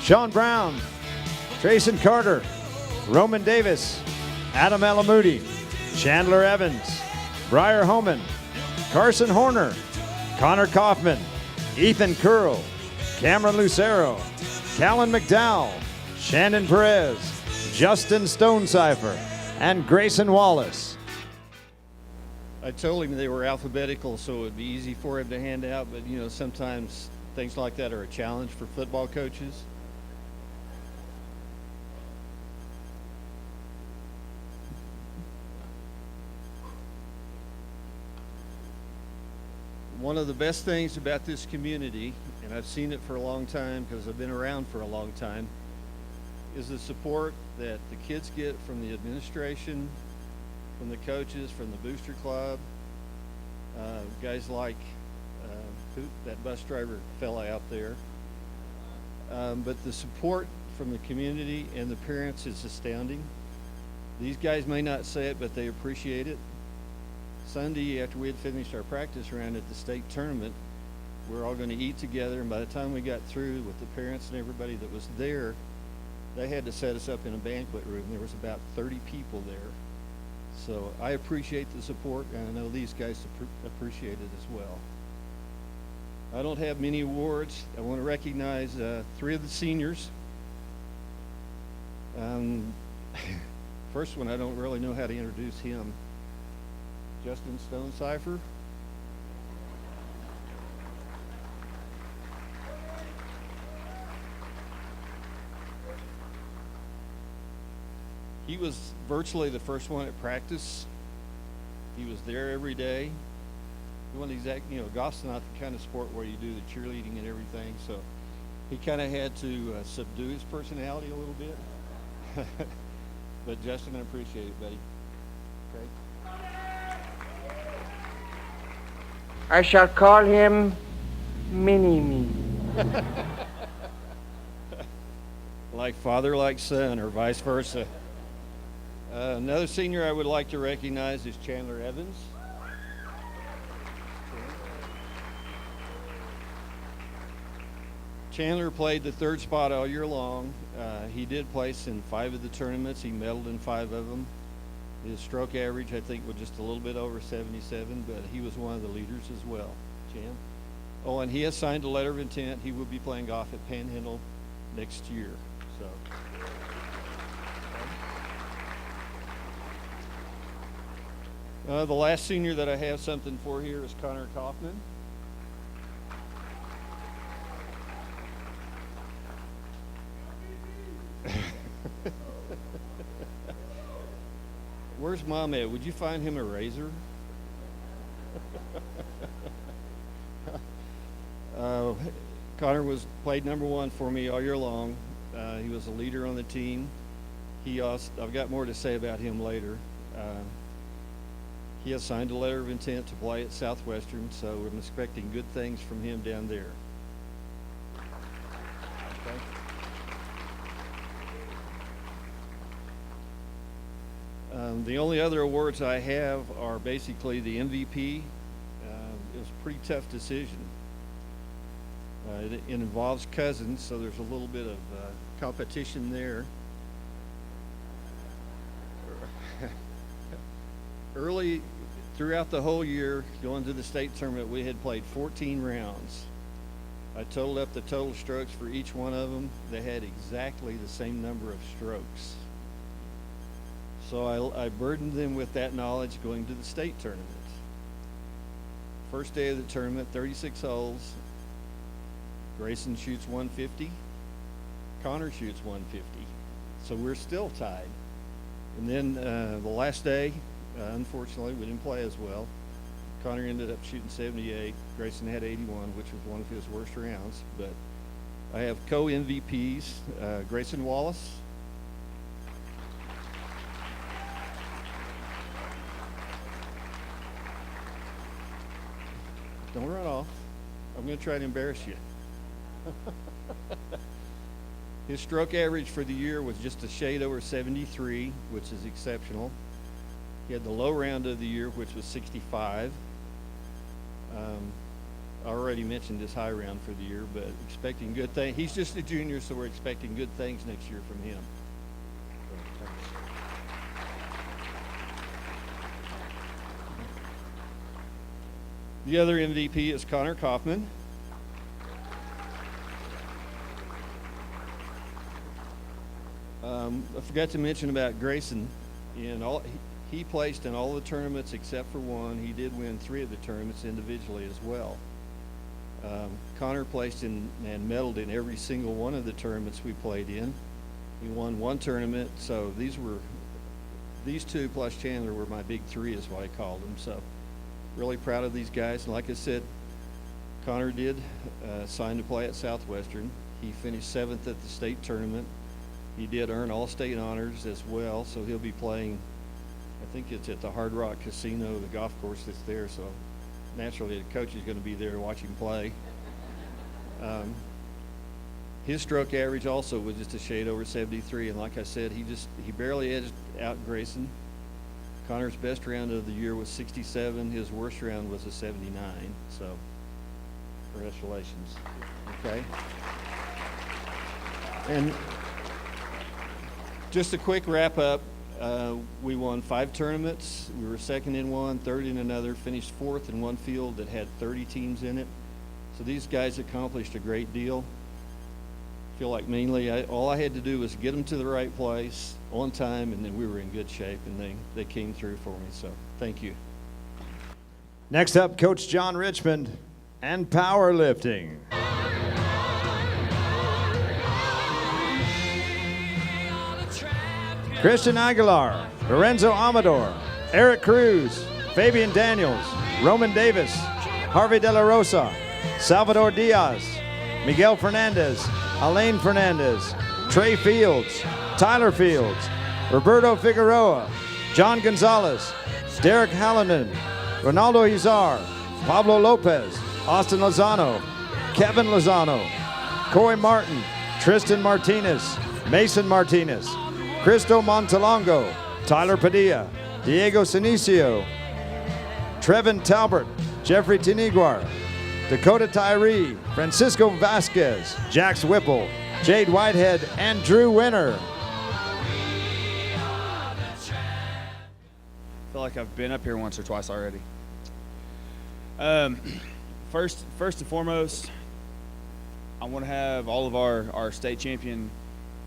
Sean Brown, Trayson Carter, Roman Davis, Adam Alamoudi, Chandler Evans, Briar Homan, Carson Horner, Connor Kaufman, Ethan Curl, Cameron Lucero, Callan McDowell, Shannon Perez, Justin Stonecipher, and Grayson Wallace. I told him they were alphabetical so it would be easy for him to hand out, but you know, sometimes things like that are a challenge for football coaches. One of the best things about this community, and I've seen it for a long time because I've been around for a long time, is the support that the kids get from the administration, from the coaches, from the booster club, guys like that bus driver fella out there. But the support from the community and the parents is astounding. These guys may not say it, but they appreciate it. Sunday, after we had finished our practice round at the state tournament, we were all going to eat together, and by the time we got through with the parents and everybody that was there, they had to set us up in a banquet room. There was about 30 people there. So I appreciate the support, and I know these guys appreciate it as well. I don't have many awards. I want to recognize 3 of the seniors. First one, I don't really know how to introduce him. Justin Stonecipher. He was virtually the first one at practice. He was there every day. One exact, golf's not the kind of sport where you do the cheerleading and everything, so he kind of had to subdue his personality a little bit. But Justin, I appreciate it, buddy. Okay. I shall call him Mini-Me. Like father, like son, or vice versa. Another senior I would like to recognize is Chandler Evans. Chandler played the third spot all year long. He did place in 5 of the tournaments. He medaled in 5 of them. His stroke average, I think, was just a little bit over 77, but he was one of the leaders as well. Chan. Oh, and he has signed a letter of intent. He will be playing golf at Panhandle next year. So. The last senior that I have something for here is Connor Kaufman. Where's Mom at? Would you find him a razor? Connor played number 1 for me all year long. He was a leader on the team. I've got more to say about him later. He has signed a letter of intent to play at Southwestern, so I'm expecting good things from him down there. Okay. The only other awards I have are basically the MVP. It was a pretty tough decision. It involves cousins, so there's a little bit of competition there. Early throughout the whole year, going to the state tournament, we had played 14 rounds. I totaled up the total strokes for each one of them. They had exactly the same number of strokes. So I burdened them with that knowledge going to the state tournament. First day of the tournament, 36 holes. Grayson shoots 150. Connor shoots 150. So we're still tied. And then the last day, unfortunately, we didn't play as well. Connor ended up shooting 78. Grayson had 81, which was one of his worst rounds. But I have co-MVPs, Grayson Wallace. Don't run off. I'm going to try to embarrass you. His stroke average for the year was just a shade over 73, which is exceptional. He had the low round of the year, which was 65. I already mentioned his high round for the year, but expecting good things. He's just a junior, so we're expecting good things next year from him. The other MVP is Connor Kaufman. I forgot to mention about Grayson. He placed in all the tournaments except for one. He did win 3 of the tournaments individually as well. Connor placed in and medaled in every single one of the tournaments we played in. He won 1 tournament, so these 2 plus Chandler were my big 3 is what I called them. So really proud of these guys. And like I said, Connor did sign to play at Southwestern. He finished 7th at the state tournament. He did earn all state honors as well, so he'll be playing, I think it's at the Hard Rock Casino, the golf course that's there, so naturally the coach is going to be there to watch him play. His stroke average also was just a shade over 73, and like I said, he barely edged out Grayson. Connor's best round of the year was 67. His worst round was a 79, so congratulations. Okay. And just a quick wrap up. We won 5 tournaments. We were 2nd in one, 3rd in another, finished 4th in one field that had 30 teams in it. So these guys accomplished a great deal. I feel like mainly all I had to do was get them to the right place on time, and then we were in good shape, and they came through for me. So thank you. Next up, Coach John Richmond and powerlifting. Christian Aguilar, Lorenzo Amador, Eric Cruz, Fabian Daniels, Roman Davis, Harvey De La Rosa, Salvador Diaz, Miguel Fernandez, Alain Fernandez, Trey Fields, Tyler Fields, Roberto Figueroa, John Gonzalez, Derek Hallinan, Ronaldo Izar, Pablo Lopez, Austin Lozano, Kevin Lozano, Coy Martin, Tristan Martinez, Mason Martinez, Cristo Montalongo, Tyler Padilla, Diego Sinicio, Trevin Talbert, Jeffrey Tiniguar, Dakota Tyree, Francisco Vasquez, Jax Whipple, Jade Whitehead, and Drew Winner. I feel like I've been up here once or twice already. First and foremost, I want to have all of our state champion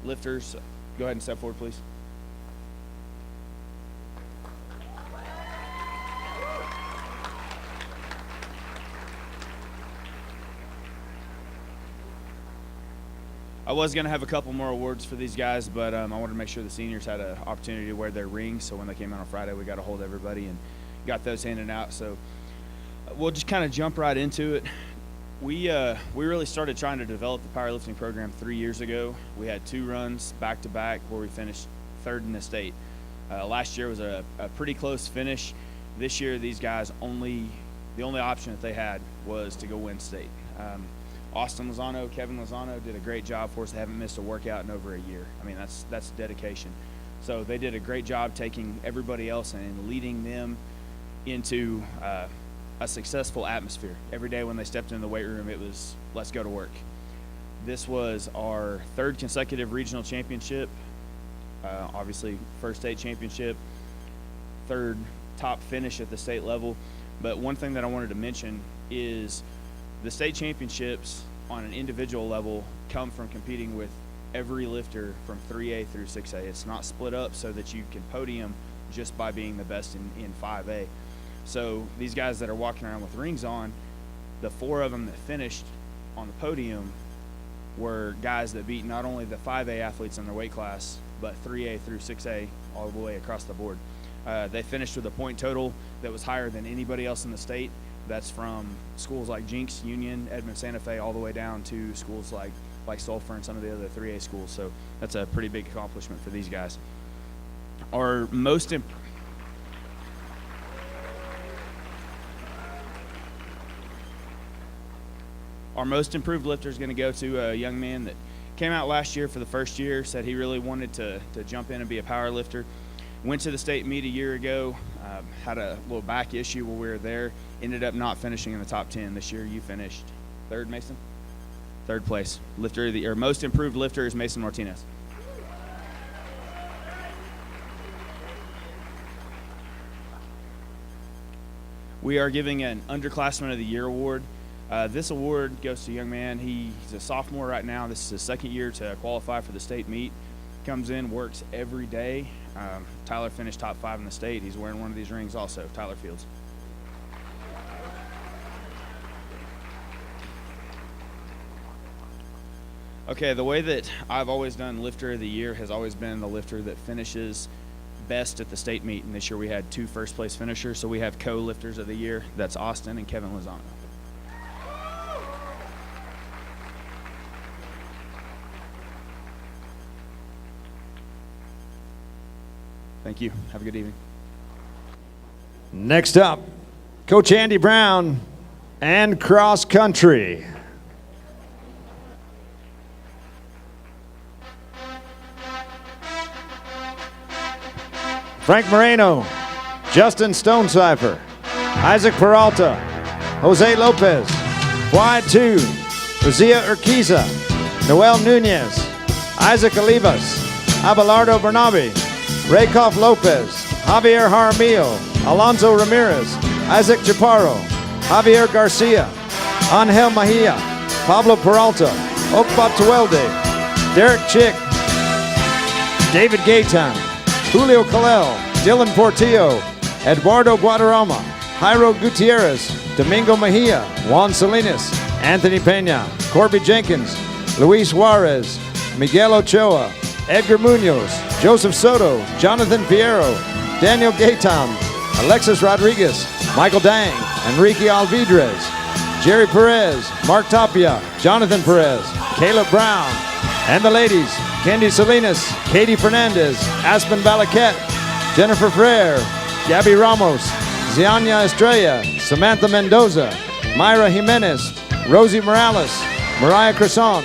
lifters go ahead and step forward, please. I was going to have a couple more awards for these guys, but I wanted to make sure the seniors had an opportunity to wear their rings. So when they came out on Friday, we got a hold of everybody and got those handed out. So we'll just kind of jump right into it. We really started trying to develop the powerlifting program 3 years ago. We had 2 runs back-to-back where we finished 3rd in the state. Last year was a pretty close finish. This year, these guys the only option that they had was to go win state. Austin Lozano, Kevin Lozano did a great job for us. They haven't missed a workout in over a year. I mean, that's dedication. So they did a great job taking everybody else and leading them into a successful atmosphere. Every day when they stepped into the weight room, it was, let's go to work. This was our 3rd consecutive regional championship, obviously first state championship, 3rd top finish at the state level. But one thing that I wanted to mention is the state championships on an individual level come from competing with every lifter from 3A through 6A. It's not split up so that you can podium just by being the best in 5A. So these guys that are walking around with rings on, the 4 of them that finished on the podium were guys that beat not only the 5A athletes in their weight class, but 3A through 6A all the way across the board. They finished with a point total that was higher than anybody else in the state. That's from schools like Jinx, Union, Edmond, Santa Fe, all the way down to schools like Sulphur and some of the other 3A schools. So that's a pretty big accomplishment for these guys. Our most improved lifter is going to go to a young man that came out last year for the first year, said he really wanted to jump in and be a power lifter. Went to the state meet a year ago, had a little back issue while we were there, ended up not finishing in the top 10. This year you finished 3rd, Mason? 3rd place. Lifter of the year. Most improved lifter is Mason Martinez. We are giving an Underclassman of the Year award. This award goes to a young man. He's a sophomore right now. This is his 2nd year to qualify for the state meet. Comes in, works every day. Tyler finished top 5 in the state. He's wearing one of these rings also, Tyler Fields. Okay, the way that I've always done lifter of the year has always been the lifter that finishes best at the state meet. And this year we had 2 first-place finishers, so we have co-lifters of the year. That's Austin and Kevin Lozano. Thank you. Have a good evening. Next up, Coach Andy Brown and cross country. Frank Moreno, Justin Stonecipher, Isaac Peralta, Jose Lopez, Wide 2, Rosilla Urquiza, Noel Nunez, Isaac Olivas, Abelardo Bernabe, Rakoff Lopez, Javier Jaramillo, Alonso Ramirez, Isaac Chaparro, Javier Garcia, Angel Mejia, Pablo Peralta, Okpa Tuelde, Derek Chick, David Gayton, Julio Calel, Dylan Portillo, Eduardo Guadarrama, Jairo Gutierrez, Domingo Mejia, Juan Salinas, Anthony Pena, Corby Jenkins, Luis Juarez, Miguel Ochoa, Edgar Munoz, Joseph Soto, Jonathan Fierro, Daniel Gayton, Alexis Rodriguez, Michael Dang, Enrique Alvidrez, Jerry Perez, Mark Tapia, Jonathan Perez, Caleb Brown, and the ladies, Candy Salinas, Katie Fernandez, Aspen Valaquette, Jennifer Frere, Gabby Ramos, Ziania Estrella, Samantha Mendoza, Myra Jimenez, Rosie Morales, Mariah Cresson,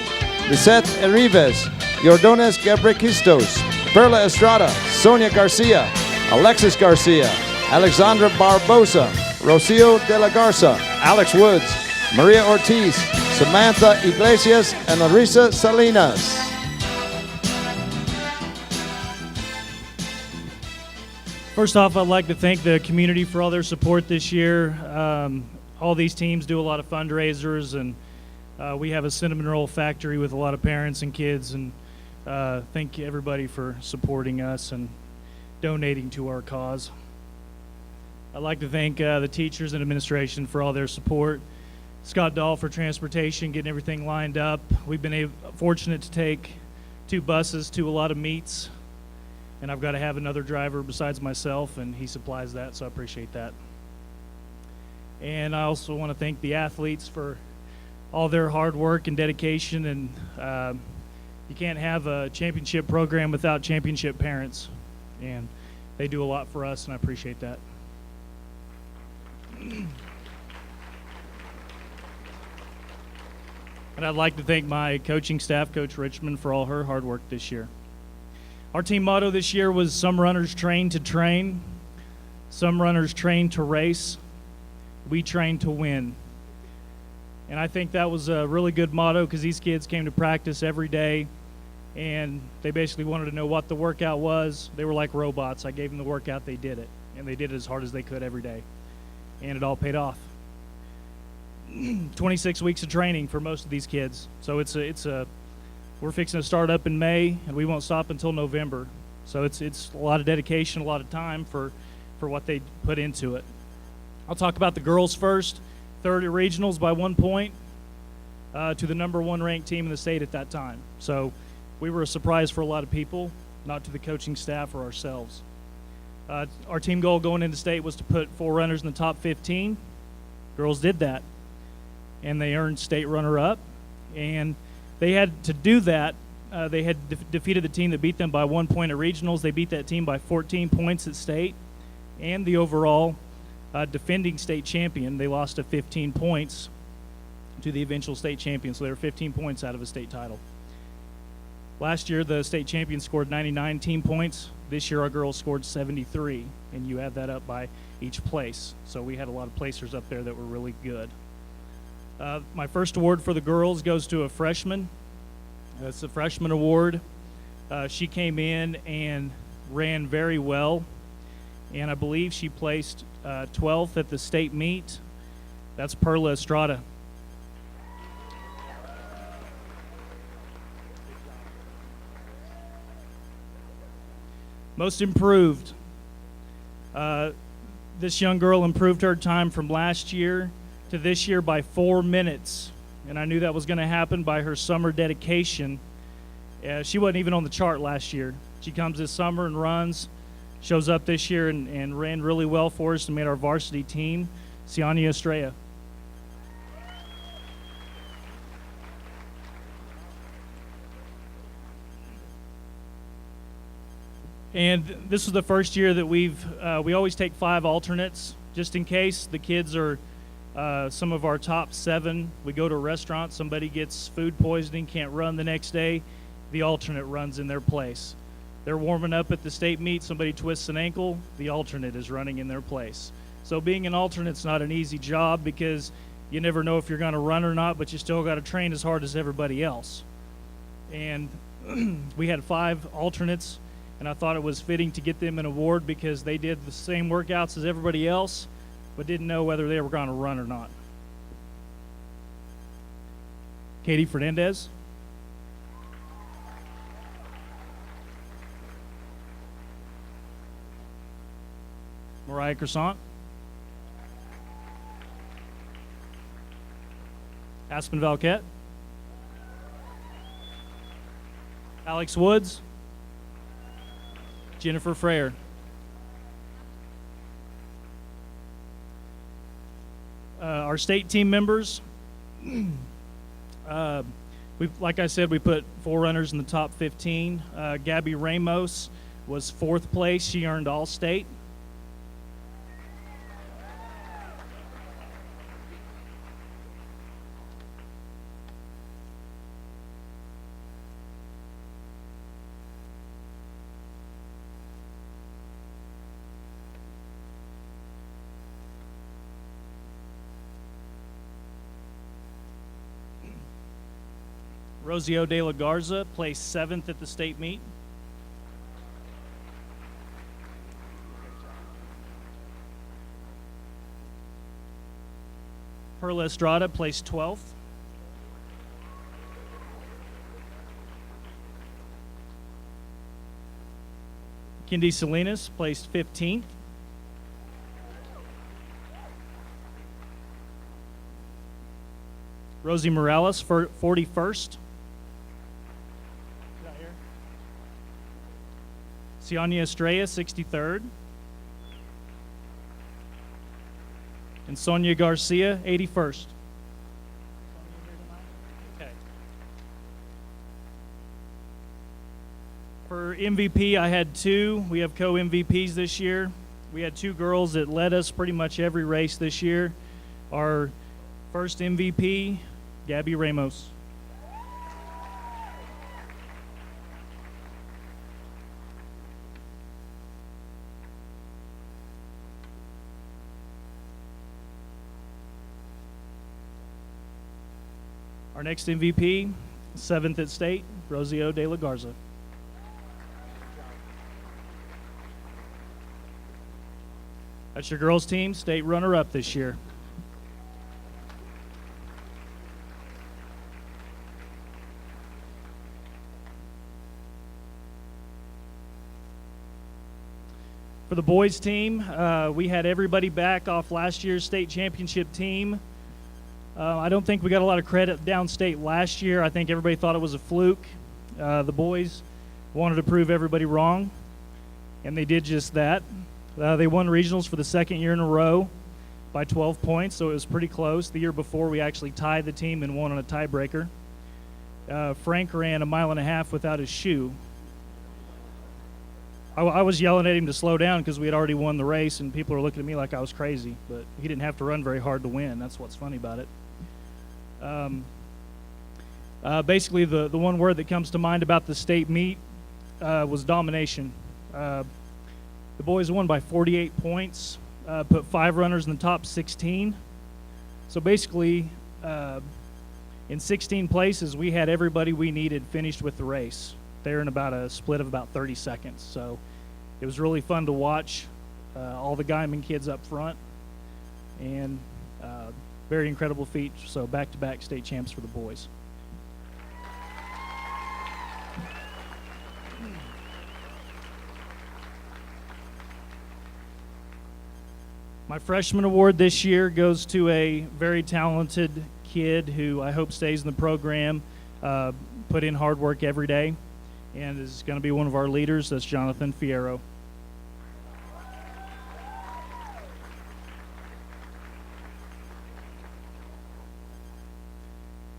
Lisette Erives, Yordones Gabriquistos, Perla Estrada, Sonia Garcia, Alexis Garcia, Alexandra Barbosa, Rocio de la Garza, Alex Woods, Maria Ortiz, Samantha Iglesias, and Larissa Salinas. First off, I'd like to thank the community for all their support this year. All these teams do a lot of fundraisers, and we have a cinnamon roll factory with a lot of parents and kids, and thank everybody for supporting us and donating to our cause. I'd like to thank the teachers and administration for all their support. Scott Dahl for transportation, getting everything lined up. We've been fortunate to take 2 buses to a lot of meets, and I've got to have another driver besides myself, and he supplies that, so I appreciate that. And I also want to thank the athletes for all their hard work and dedication, and you can't have a championship program without championship parents, and they do a lot for us, and I appreciate that. And I'd like to thank my coaching staff, Coach Richmond, for all her hard work this year. Our team motto this year was "Some runners train to train, some runners train to race, we train to win." And I think that was a really good motto because these kids came to practice every day, and they basically wanted to know what the workout was. They were like robots. I gave them the workout, they did it, and they did it as hard as they could every day, and it all paid off. 26 weeks of training for most of these kids. So we're fixing to start up in May, and we won't stop until November. So it's a lot of dedication, a lot of time for what they put into it. I'll talk about the girls first. Third at regionals by 1 point to the #1 ranked team in the state at that time. So we were a surprise for a lot of people, not to the coaching staff or ourselves. Our team goal going into state was to put 4 runners in the top 15. Girls did that, and they earned state runner-up. And they had to do that. They had defeated the team that beat them by 1 point at regionals. They beat that team by 14 points at state, and the overall defending state champion. They lost to 15 points to the eventual state champion, so they were 15 points out of a state title. Last year, the state champion scored 99 team points. This year, our girls scored 73, and you add that up by each place. So we had a lot of placers up there that were really good. My first award for the girls goes to a freshman. It's a freshman award. She came in and ran very well, and I believe she placed 12th at the state meet. That's Perla Estrada. Most improved. This young girl improved her time from last year to this year by 4 minutes, and I knew that was going to happen by her summer dedication. She wasn't even on the chart last year. She comes this summer and runs, shows up this year and ran really well for us and made our varsity team. Siania Estrella. And this was the first year that we always take 5 alternates just in case the kids are some of our top 7. We go to a restaurant, somebody gets food poisoning, can't run the next day, the alternate runs in their place. They're warming up at the state meet, somebody twists an ankle, the alternate is running in their place. So being an alternate's not an easy job because you never know if you're going to run or not, but you still got to train as hard as everybody else. And we had 5 alternates, and I thought it was fitting to get them an award because they did the same workouts as everybody else, but didn't know whether they were going to run or not. Katie Fernandez. Mariah Cresson. Aspen Valaquette. Alex Woods. Jennifer Frere. Our state team members, Like I said, we put 4 runners in the top 15. Gabby Ramos was 4th place. She earned All-State. Rosio de la Garza placed 7th at the state meet. Perla Estrada placed 12th. Kindy Salinas placed 15th. Rosie Morales, 41st. Ciania Estrella, 63rd. And Sonia Garcia, 81st. Okay. For MVP, I had 2. We have co-MVPs this year. We had 2 girls that led us pretty much every race this year. Our first MVP, Gabby Ramos. Our next MVP, 7th at state, Rosio de la Garza. That's your girls' team, state runner-up this year. For the boys' team, we had everybody back off last year's state championship team. I don't think we got a lot of credit downstate last year. I think everybody thought it was a fluke. The boys wanted to prove everybody wrong, and they did just that. They won regionals for the 2nd year in a row by 12 points, so it was pretty close. The year before, we actually tied the team and won on a tiebreaker. Frank ran 1.5 miles without his shoe. I was yelling at him to slow down because we had already won the race, and people were looking at me like I was crazy, but he didn't have to run very hard to win. That's what's funny about it. Basically, the one word that comes to mind about the state meet was domination. The boys won by 48 points, put 5 runners in the top 16. So basically, in 16 places, we had everybody we needed finished with the race. They're in about a split of about 30 seconds. So it was really fun to watch all the Guymon kids up front, and very incredible feat. So back-to-back state champs for the boys. My freshman award this year goes to a very talented kid who I hope stays in the program, put in hard work every day, and is going to be one of our leaders. That's Jonathan Fierro.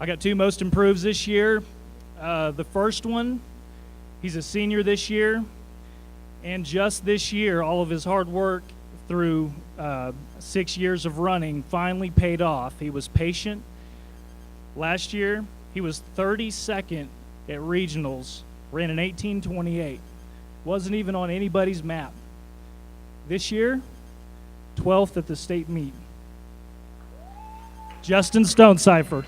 I got 2 most improved this year. The first one, he's a senior this year, and just this year, all of his hard work through 6 years of running finally paid off. He was patient. Last year, he was 32nd at regionals, ran an 18:28. Wasn't even on anybody's map. This year, 12th at the state meet. Justin Stonecipher.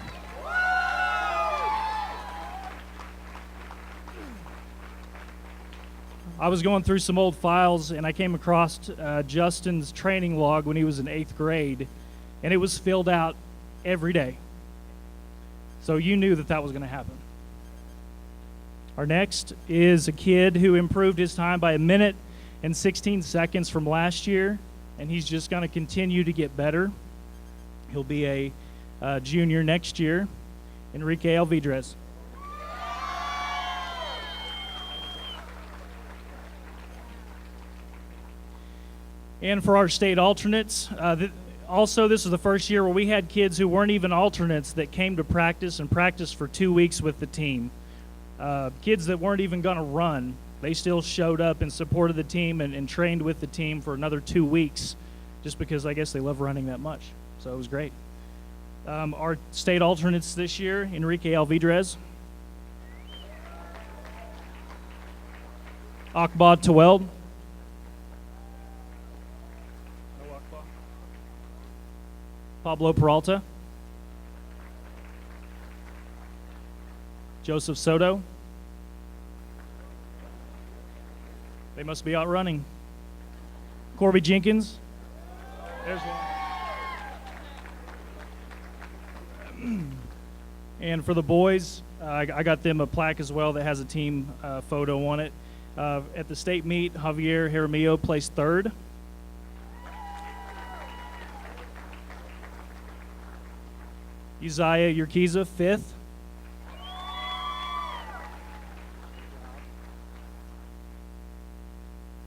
I was going through some old files, and I came across Justin's training log when he was in 8th grade, and it was filled out every day. So you knew that that was going to happen. Our next is a kid who improved his time by 1 minute and 16 seconds from last year, and he's just going to continue to get better. He'll be a junior next year, Enrique Alvidrez. And for our state alternates, Also, this was the first year where we had kids who weren't even alternates that came to practice and practiced for 2 weeks with the team. Kids that weren't even going to run, they still showed up and supported the team and trained with the team for another 2 weeks just because I guess they love running that much. So it was great. Our state alternates this year, Enrique Alvidrez, Akbad Taweld, Pablo Peralta, Joseph Soto. They must be out running. Corby Jenkins. There's one. And for the boys, I got them a plaque as well that has a team photo on it. At the state meet, Javier Jaramillo placed 3rd. Uzziah Urquiza, 5th.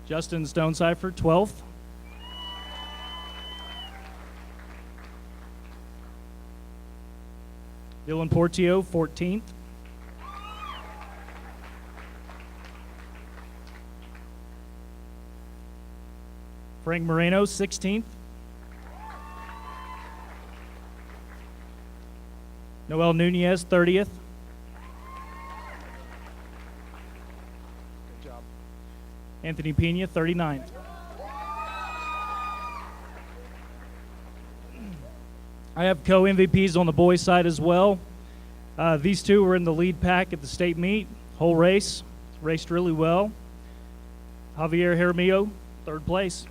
Justin Stonecipher, 12th. Dylan Portio, 14th. Frank Moreno, 16th. Noel Nunez, 30th. Good job. Anthony Pena, 39th. I have co-MVPs on the boys' side as well. These two were in the lead pack at the state meet, whole race, raced really well. Javier Jaramillo, 3rd place.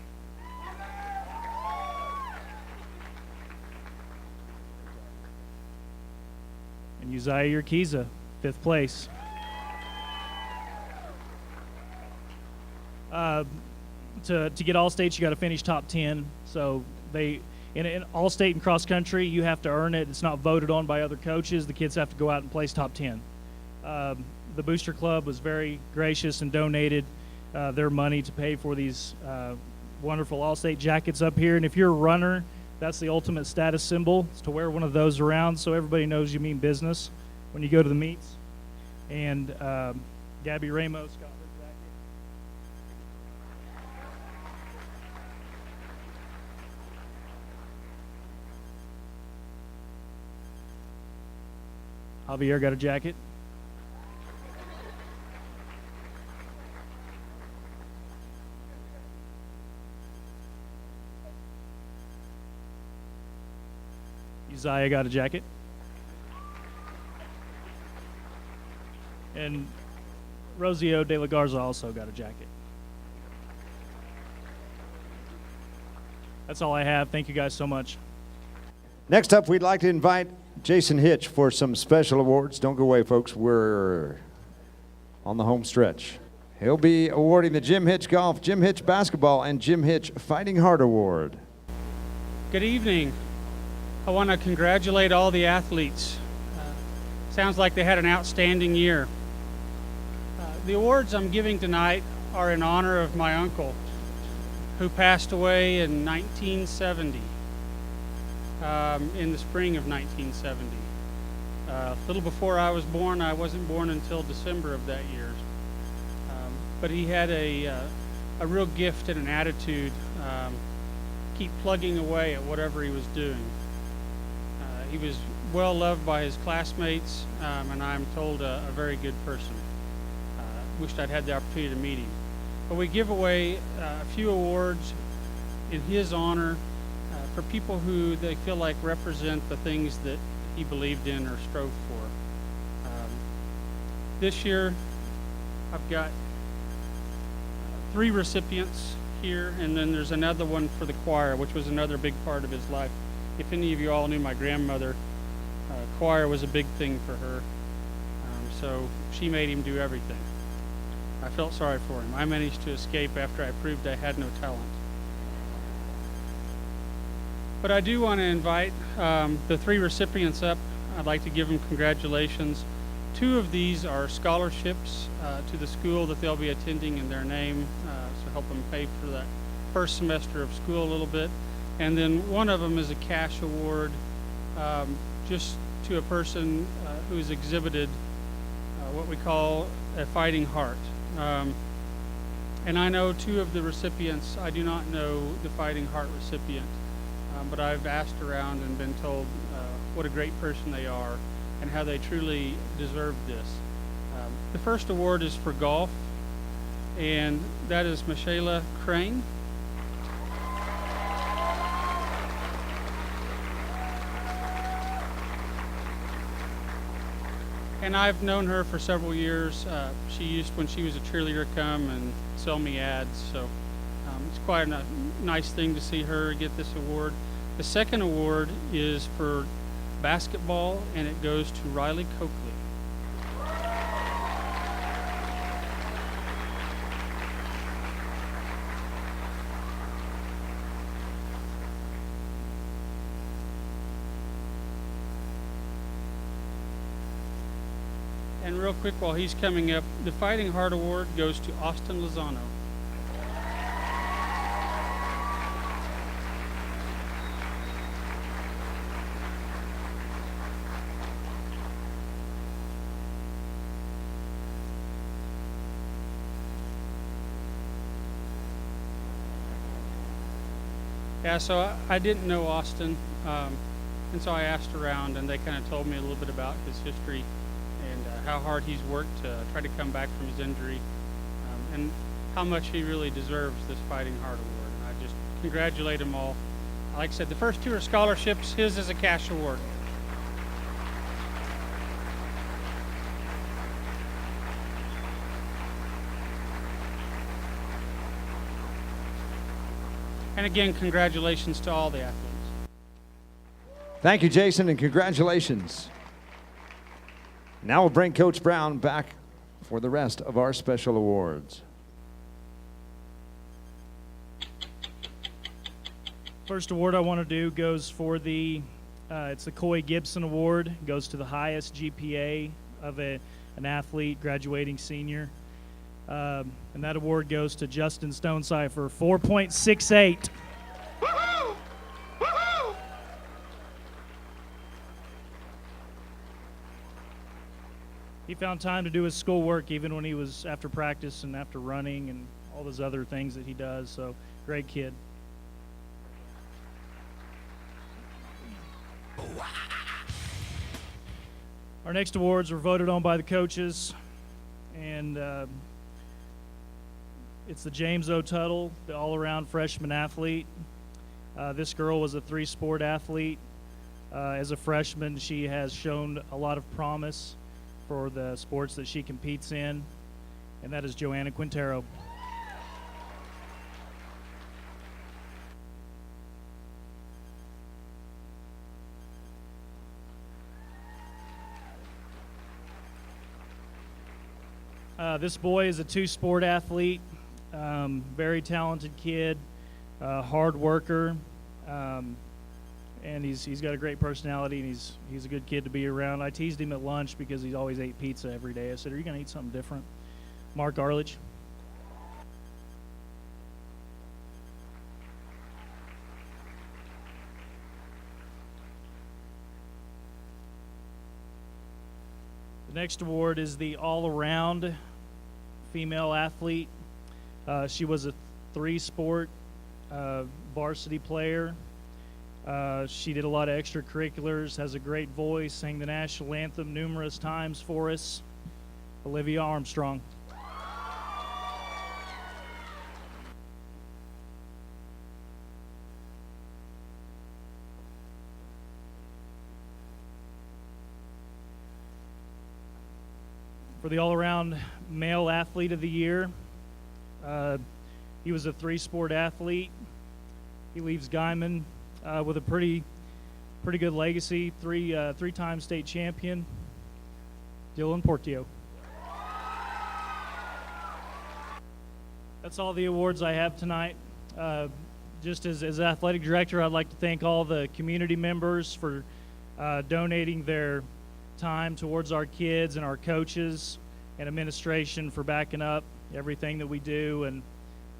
And Uzziah Urquiza, 5th place. To get all states, you got to finish top 10. So in all state and cross country, you have to earn it. It's not voted on by other coaches. The kids have to go out and place top 10. The Booster Club was very gracious and donated their money to pay for these wonderful all-state jackets up here. And if you're a runner, that's the ultimate status symbol, is to wear one of those around so everybody knows you mean business when you go to the meets. And Gabby Ramos got her jacket. Javier got a jacket. Uzziah got a jacket. And Rosio de la Garza also got a jacket. That's all I have. Thank you guys so much. Next up, we'd like to invite Jason Hitch for some special awards. Don't go away, folks. We're on the home stretch. He'll be awarding the Jim Hitch Golf, Jim Hitch Basketball, and Jim Hitch Fighting Heart Award. Good evening. I want to congratulate all the athletes. Sounds like they had an outstanding year. The awards I'm giving tonight are in honor of my uncle, who passed away in 1970, in the spring of 1970. A little before I was born. I wasn't born until December of that year. But he had a real gift and an attitude, keep plugging away at whatever he was doing. He was well loved by his classmates, and I'm told a very good person. Wished I'd had the opportunity to meet him. But we give away a few awards in his honor for people who they feel like represent the things that he believed in or strove for. This year, I've got 3 recipients here, and then there's another one for the choir, which was another big part of his life. If any of you all knew my grandmother, choir was a big thing for her. So she made him do everything. I felt sorry for him. I managed to escape after I proved I had no talent. But I do want to invite the 3 recipients up. I'd like to give them congratulations. 2 of these are scholarships to the school that they'll be attending in their name, so help them pay for that first semester of school a little bit. And then one of them is a cash award just to a person who's exhibited what we call a fighting heart. And I know two of the recipients. I do not know the Fighting Heart recipient, but I've asked around and been told what a great person they are and how they truly deserve this. The first award is for golf, and that is Michaela Crane. And I've known her for several years. She used, when she was a cheerleader, come and sell me ads. So it's quite a nice thing to see her get this award. The second award is for basketball, and it goes to Riley Coakley. And real quick, while he's coming up, the Fighting Heart Award goes to Austin Lozano. Yeah, so I didn't know Austin, and so I asked around, and they kind of told me a little bit about his history and how hard he's worked to try to come back from his injury, and how much he really deserves this Fighting Heart Award. And I just congratulate them all. Like I said, the first two are scholarships. His is a cash award. And again, congratulations to all the athletes. Thank you, Jason, and congratulations. Now we'll bring Coach Brown back for the rest of our special awards. First award I want to do goes for the, it's the Coy Gibson Award. It goes to the highest GPA of an athlete, graduating senior. And that award goes to Justin Stonecipher, 4.68. He found time to do his schoolwork even when he was after practice and after running and all those other things that he does. So, great kid. Our next awards were voted on by the coaches, and it's the James O. Tuttle, the all-around freshman athlete. This girl was a three-sport athlete. As a freshman, she has shown a lot of promise for the sports that she competes in, and that is Joanna Quintero. This boy is a two-sport athlete, very talented kid, hard worker, and he's got a great personality, and he's a good kid to be around. I teased him at lunch because he always ate pizza every day. I said, "Are you going to eat something different?" Mark Arledge. The next award is the all-around female athlete. She was a three-sport varsity player. She did a lot of extracurriculars, has a great voice, sang the national anthem numerous times for us. Olivia Armstrong. For the all-around male athlete of the year, he was a three-sport athlete. He leaves Guymon with a pretty good legacy. Three-time state champion, Dylan Portillo. That's all the awards I have tonight. Just as athletic director, I'd like to thank all the community members for donating their time towards our kids, and our coaches and administration for backing up everything that we do. And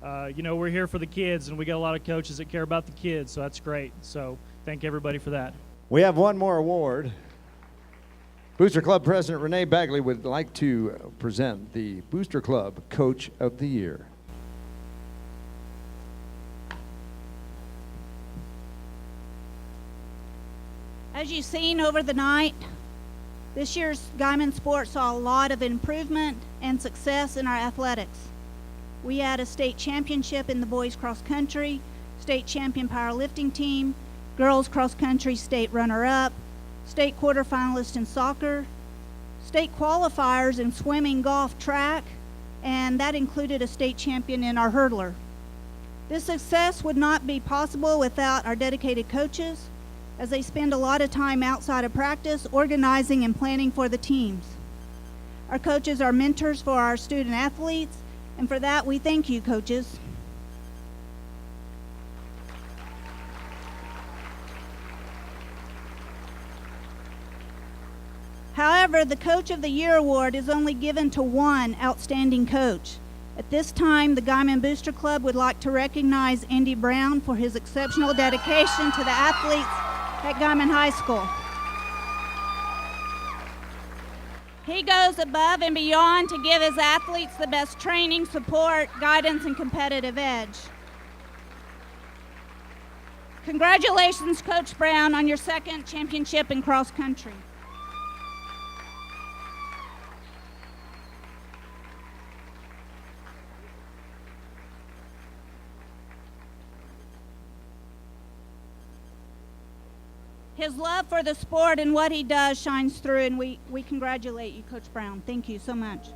You know, we're here for the kids, and we got a lot of coaches that care about the kids, so that's great. So thank everybody for that. We have one more award. Booster Club President Renee Bagley would like to present the Booster Club Coach of the Year. As you've seen over the night, this year's Guymon Sports saw a lot of improvement and success in our athletics. We had a state championship in the boys cross country, state champion powerlifting team, girls cross country state runner-up, state quarterfinalist in soccer, state qualifiers in swimming, golf, track, and that included a state champion in our hurdler. This success would not be possible without our dedicated coaches, as they spend a lot of time outside of practice organizing and planning for the teams. Our coaches are mentors for our student athletes, and for that we thank you, coaches. However, the Coach of the Year award is only given to one outstanding coach. At this time, the Guymon Booster Club would like to recognize Andy Brown for his exceptional dedication to the athletes at Guymon High School. He goes above and beyond to give his athletes the best training, support, guidance, and competitive edge. Congratulations, Coach Brown, on your second championship in cross country. His love for the sport and what he does shines through, and we congratulate you, Coach Brown. Thank you so much.